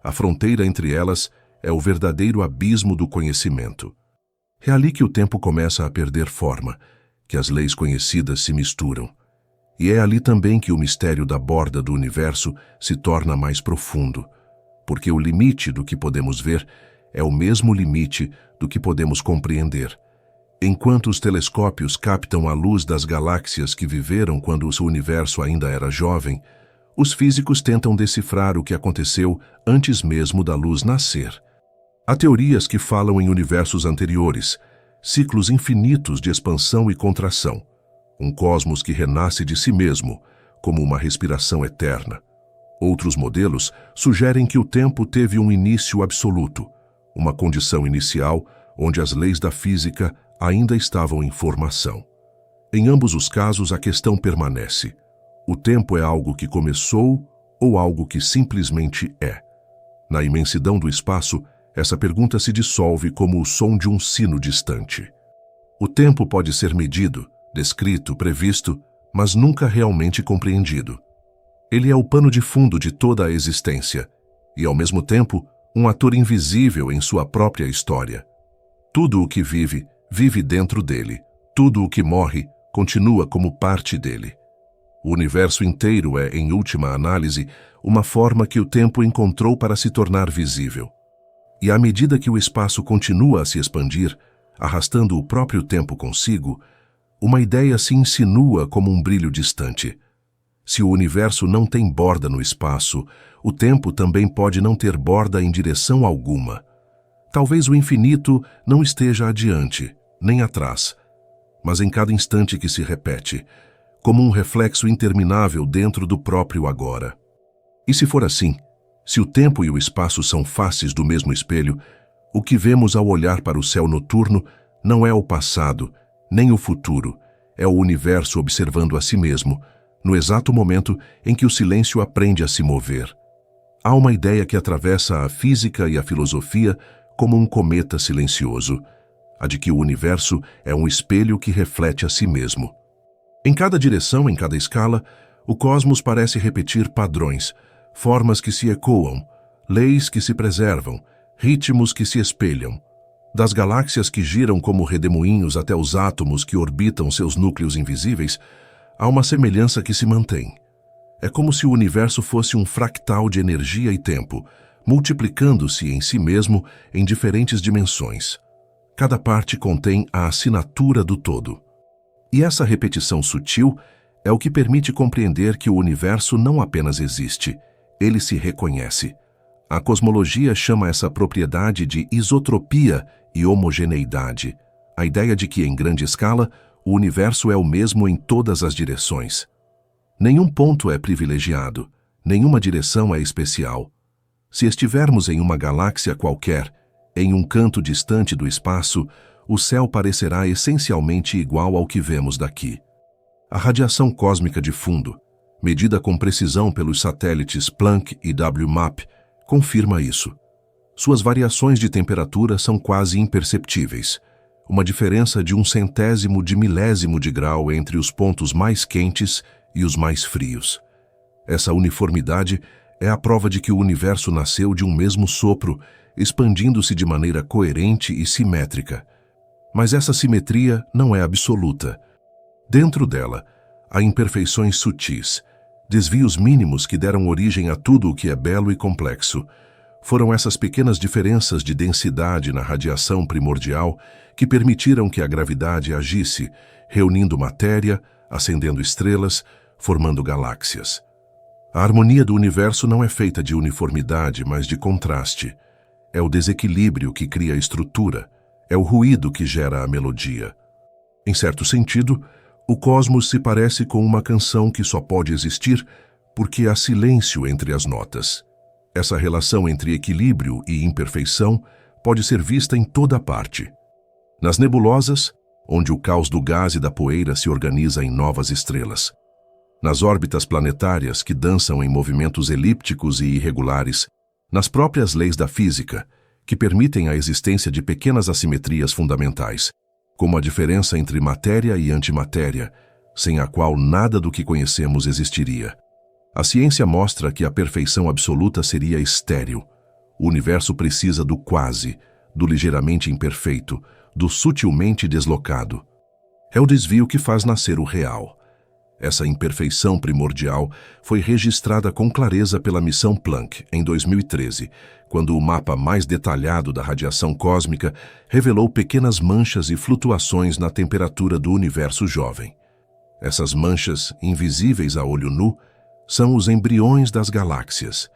A fronteira entre elas é o verdadeiro abismo do conhecimento. É ali que o tempo começa a perder forma, que as leis conhecidas se misturam. E é ali também que o mistério da borda do universo se torna mais profundo, porque o limite do que podemos ver é o mesmo limite do que podemos compreender. Enquanto os telescópios captam a luz das galáxias que viveram quando o universo ainda era jovem, os físicos tentam decifrar o que aconteceu antes mesmo da luz nascer. Há teorias que falam em universos anteriores, ciclos infinitos de expansão e contração, um cosmos que renasce de si mesmo, como uma respiração eterna. Outros modelos sugerem que o tempo teve um início absoluto, uma condição inicial onde as leis da física ainda estavam em formação. Em ambos os casos, a questão permanece. O tempo é algo que começou ou algo que simplesmente é? Na imensidão do espaço, essa pergunta se dissolve como o som de um sino distante. O tempo pode ser medido, descrito, previsto, mas nunca realmente compreendido. Ele é o pano de fundo de toda a existência e, ao mesmo tempo, um ator invisível em sua própria história. Tudo o que vive, vive dentro dele. Tudo o que morre, continua como parte dele. O universo inteiro é, em última análise, uma forma que o tempo encontrou para se tornar visível. E à medida que o espaço continua a se expandir, arrastando o próprio tempo consigo, uma ideia se insinua como um brilho distante. Se o universo não tem borda no espaço, o tempo também pode não ter borda em direção alguma. Talvez o infinito não esteja adiante, nem atrás, mas em cada instante que se repete, como um reflexo interminável dentro do próprio agora. E se for assim, se o tempo e o espaço são faces do mesmo espelho, o que vemos ao olhar para o céu noturno não é o passado, nem o futuro, é o universo observando a si mesmo, no exato momento em que o silêncio aprende a se mover. Há uma ideia que atravessa a física e a filosofia como um cometa silencioso, a de que o universo é um espelho que reflete a si mesmo. Em cada direção, em cada escala, o cosmos parece repetir padrões, formas que se ecoam, leis que se preservam, ritmos que se espelham. Das galáxias que giram como redemoinhos até os átomos que orbitam seus núcleos invisíveis, há uma semelhança que se mantém. É como se o universo fosse um fractal de energia e tempo, multiplicando-se em si mesmo em diferentes dimensões. Cada parte contém a assinatura do todo. E essa repetição sutil é o que permite compreender que o universo não apenas existe, ele se reconhece. A cosmologia chama essa propriedade de isotropia e homogeneidade, a ideia de que, em grande escala, o universo é o mesmo em todas as direções. Nenhum ponto é privilegiado, nenhuma direção é especial. Se estivermos em uma galáxia qualquer, em um canto distante do espaço, o céu parecerá essencialmente igual ao que vemos daqui. A radiação cósmica de fundo, medida com precisão pelos satélites Planck e WMAP, confirma isso. Suas variações de temperatura são quase imperceptíveis, uma diferença de 1/100º de milésimo de grau entre os pontos mais quentes e os mais frios. Essa uniformidade é a prova de que o universo nasceu de um mesmo sopro, expandindo-se de maneira coerente e simétrica. Mas essa simetria não é absoluta. Dentro dela, há imperfeições sutis, desvios mínimos que deram origem a tudo o que é belo e complexo. Foram essas pequenas diferenças de densidade na radiação primordial que permitiram que a gravidade agisse, reunindo matéria, acendendo estrelas, formando galáxias. A harmonia do universo não é feita de uniformidade, mas de contraste. É o desequilíbrio que cria a estrutura, é o ruído que gera a melodia. Em certo sentido, o cosmos se parece com uma canção que só pode existir porque há silêncio entre as notas. Essa relação entre equilíbrio e imperfeição pode ser vista em toda parte. Nas nebulosas, onde o caos do gás e da poeira se organiza em novas estrelas. Nas órbitas planetárias que dançam em movimentos elípticos e irregulares. Nas próprias leis da física, que permitem a existência de pequenas assimetrias fundamentais, como a diferença entre matéria e antimatéria, sem a qual nada do que conhecemos existiria. A ciência mostra que a perfeição absoluta seria estéril. O universo precisa do quase, do ligeiramente imperfeito, do sutilmente deslocado. É o desvio que faz nascer o real. Essa imperfeição primordial foi registrada com clareza pela missão Planck em 2013, quando o mapa mais detalhado da radiação cósmica revelou pequenas manchas e flutuações na temperatura do universo jovem. Essas manchas, invisíveis a olho nu, são os embriões das galáxias.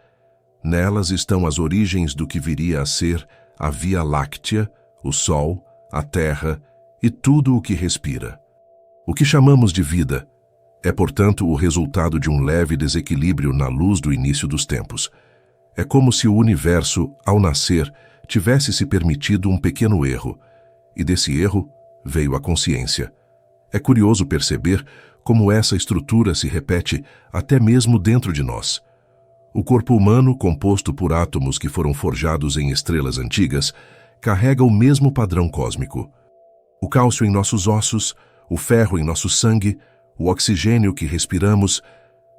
Nelas estão as origens do que viria a ser a Via Láctea, o Sol, a Terra e tudo o que respira. O que chamamos de vida é, portanto, o resultado de um leve desequilíbrio na luz do início dos tempos. É como se o universo, ao nascer, tivesse se permitido um pequeno erro, e desse erro veio a consciência. É curioso perceber como essa estrutura se repete até mesmo dentro de nós. O corpo humano, composto por átomos que foram forjados em estrelas antigas, carrega o mesmo padrão cósmico. O cálcio em nossos ossos, o ferro em nosso sangue, o oxigênio que respiramos,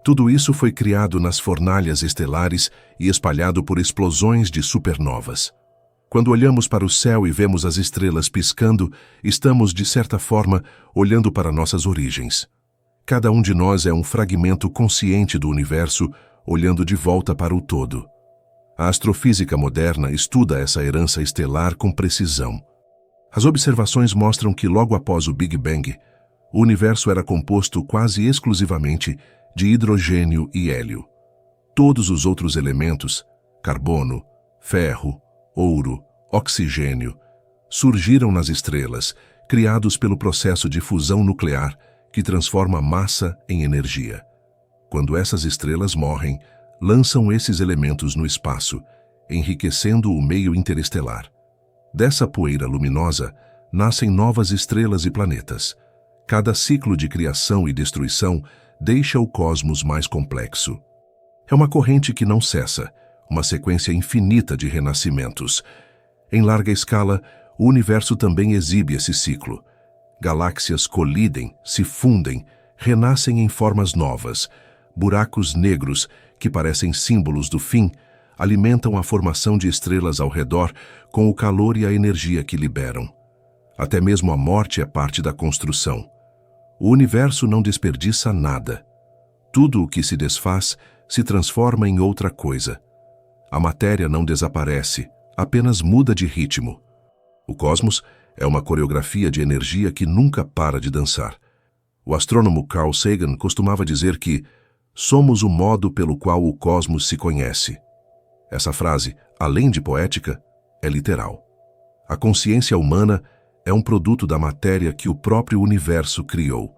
tudo isso foi criado nas fornalhas estelares e espalhado por explosões de supernovas. Quando olhamos para o céu e vemos as estrelas piscando, estamos, de certa forma, olhando para nossas origens. Cada um de nós é um fragmento consciente do universo, olhando de volta para o todo. A astrofísica moderna estuda essa herança estelar com precisão. As observações mostram que logo após o Big Bang, o universo era composto quase exclusivamente de hidrogênio e hélio. Todos os outros elementos, carbono, ferro, ouro, oxigênio, surgiram nas estrelas, criados pelo processo de fusão nuclear que transforma massa em energia. Quando essas estrelas morrem, lançam esses elementos no espaço, enriquecendo o meio interestelar. Dessa poeira luminosa, nascem novas estrelas e planetas. Cada ciclo de criação e destruição deixa o cosmos mais complexo. É uma corrente que não cessa, uma sequência infinita de renascimentos. Em larga escala, o universo também exibe esse ciclo. Galáxias colidem, se fundem, renascem em formas novas. Buracos negros, que parecem símbolos do fim, alimentam a formação de estrelas ao redor com o calor e a energia que liberam. Até mesmo a morte é parte da construção. O universo não desperdiça nada. Tudo o que se desfaz se transforma em outra coisa. A matéria não desaparece, apenas muda de ritmo. O cosmos é uma coreografia de energia que nunca para de dançar. O astrônomo Carl Sagan costumava dizer que somos o modo pelo qual o cosmos se conhece. Essa frase, além de poética, é literal. A consciência humana é um produto da matéria que o próprio universo criou.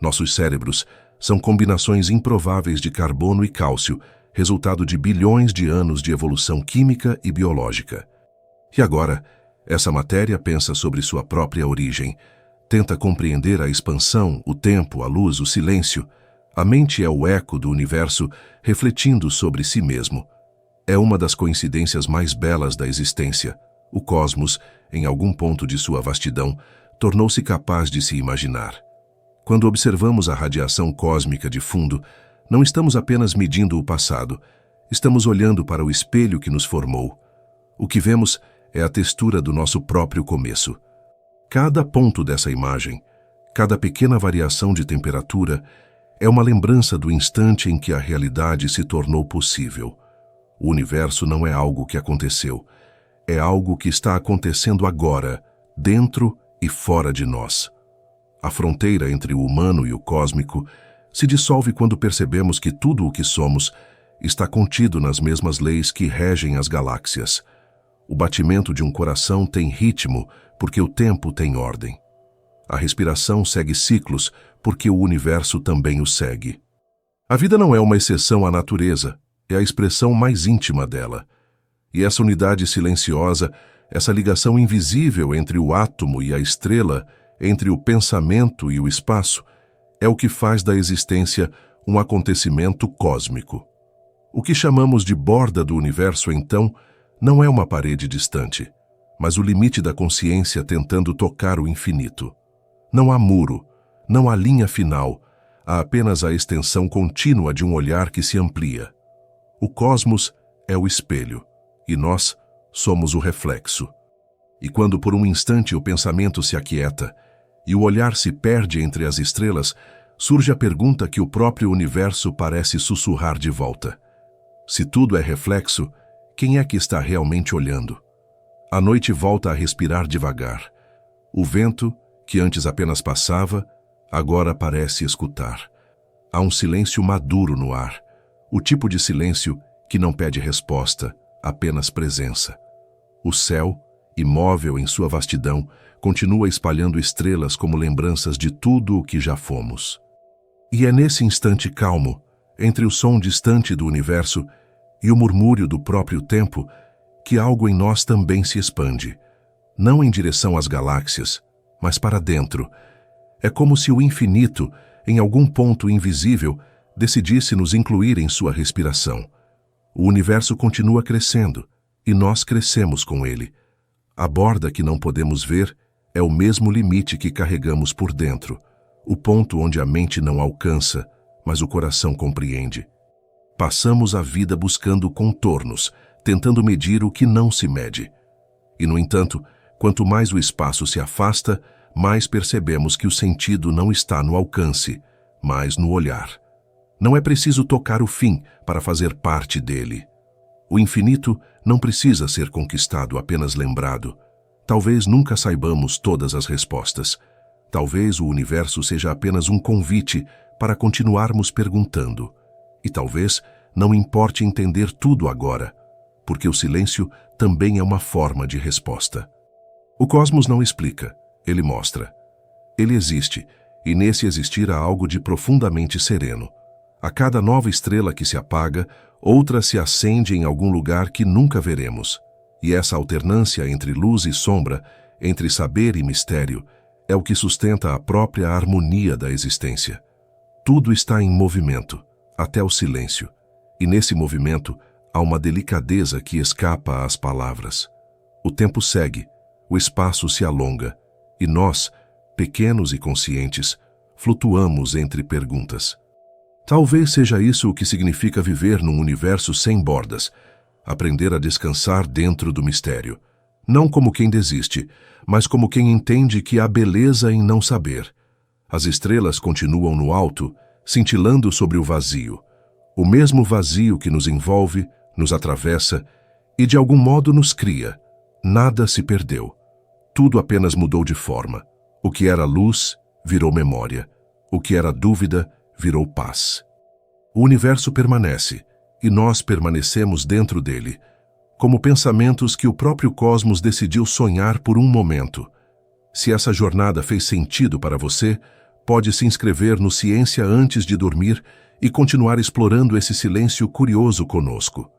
Nossos cérebros são combinações improváveis de carbono e cálcio, resultado de bilhões de anos de evolução química e biológica. E agora, essa matéria pensa sobre sua própria origem, tenta compreender a expansão, o tempo, a luz, o silêncio. A mente é o eco do universo refletindo sobre si mesmo. É uma das coincidências mais belas da existência. O cosmos, em algum ponto de sua vastidão, tornou-se capaz de se imaginar. Quando observamos a radiação cósmica de fundo, não estamos apenas medindo o passado, estamos olhando para o espelho que nos formou. O que vemos é a textura do nosso próprio começo. Cada ponto dessa imagem, cada pequena variação de temperatura, é uma lembrança do instante em que a realidade se tornou possível. O universo não é algo que aconteceu, é algo que está acontecendo agora, dentro e fora de nós. A fronteira entre o humano e o cósmico se dissolve quando percebemos que tudo o que somos está contido nas mesmas leis que regem as galáxias. O batimento de um coração tem ritmo porque o tempo tem ordem. A respiração segue ciclos porque o universo também o segue. A vida não é uma exceção à natureza, é a expressão mais íntima dela. E essa unidade silenciosa, essa ligação invisível entre o átomo e a estrela, entre o pensamento e o espaço, é o que faz da existência um acontecimento cósmico. O que chamamos de borda do universo, então, não é uma parede distante, mas o limite da consciência tentando tocar o infinito. Não há muro, não há linha final, há apenas a extensão contínua de um olhar que se amplia. O cosmos é o espelho, e nós somos o reflexo. E quando por um instante o pensamento se aquieta e o olhar se perde entre as estrelas, surge a pergunta que o próprio universo parece sussurrar de volta. Se tudo é reflexo, quem é que está realmente olhando? A noite volta a respirar devagar. O vento, que antes apenas passava, agora parece escutar. Há um silêncio maduro no ar, o tipo de silêncio que não pede resposta, apenas presença. O céu, imóvel em sua vastidão, continua espalhando estrelas como lembranças de tudo o que já fomos. E é nesse instante calmo, entre o som distante do universo e o murmúrio do próprio tempo, que algo em nós também se expande, não em direção às galáxias, mas para dentro. É como se o infinito, em algum ponto invisível, decidisse nos incluir em sua respiração. O universo continua crescendo, e nós crescemos com ele. A borda que não podemos ver é o mesmo limite que carregamos por dentro, o ponto onde a mente não alcança, mas o coração compreende. Passamos a vida buscando contornos, tentando medir o que não se mede. E, no entanto, quanto mais o espaço se afasta, mais percebemos que o sentido não está no alcance, mas no olhar. Não é preciso tocar o fim para fazer parte dele. O infinito não precisa ser conquistado, apenas lembrado. Talvez nunca saibamos todas as respostas. Talvez o universo seja apenas um convite para continuarmos perguntando. E talvez não importe entender tudo agora, porque o silêncio também é uma forma de resposta. O cosmos não explica, ele mostra. Ele existe, e nesse existir há algo de profundamente sereno. A cada nova estrela que se apaga, outra se acende em algum lugar que nunca veremos. E essa alternância entre luz e sombra, entre saber e mistério, é o que sustenta a própria harmonia da existência. Tudo está em movimento, até o silêncio. E nesse movimento há uma delicadeza que escapa às palavras. O tempo segue, o espaço se alonga, e nós, pequenos e conscientes, flutuamos entre perguntas. Talvez seja isso o que significa viver num universo sem bordas, aprender a descansar dentro do mistério, não como quem desiste, mas como quem entende que há beleza em não saber. As estrelas continuam no alto, cintilando sobre o vazio, o mesmo vazio que nos envolve, nos atravessa e de algum modo nos cria. Nada se perdeu. Tudo apenas mudou de forma. O que era luz virou memória. O que era dúvida virou paz. O universo permanece, e nós permanecemos dentro dele, como pensamentos que o próprio cosmos decidiu sonhar por um momento. Se essa jornada fez sentido para você, pode se inscrever no Ciência antes de dormir e continuar explorando esse silêncio curioso conosco.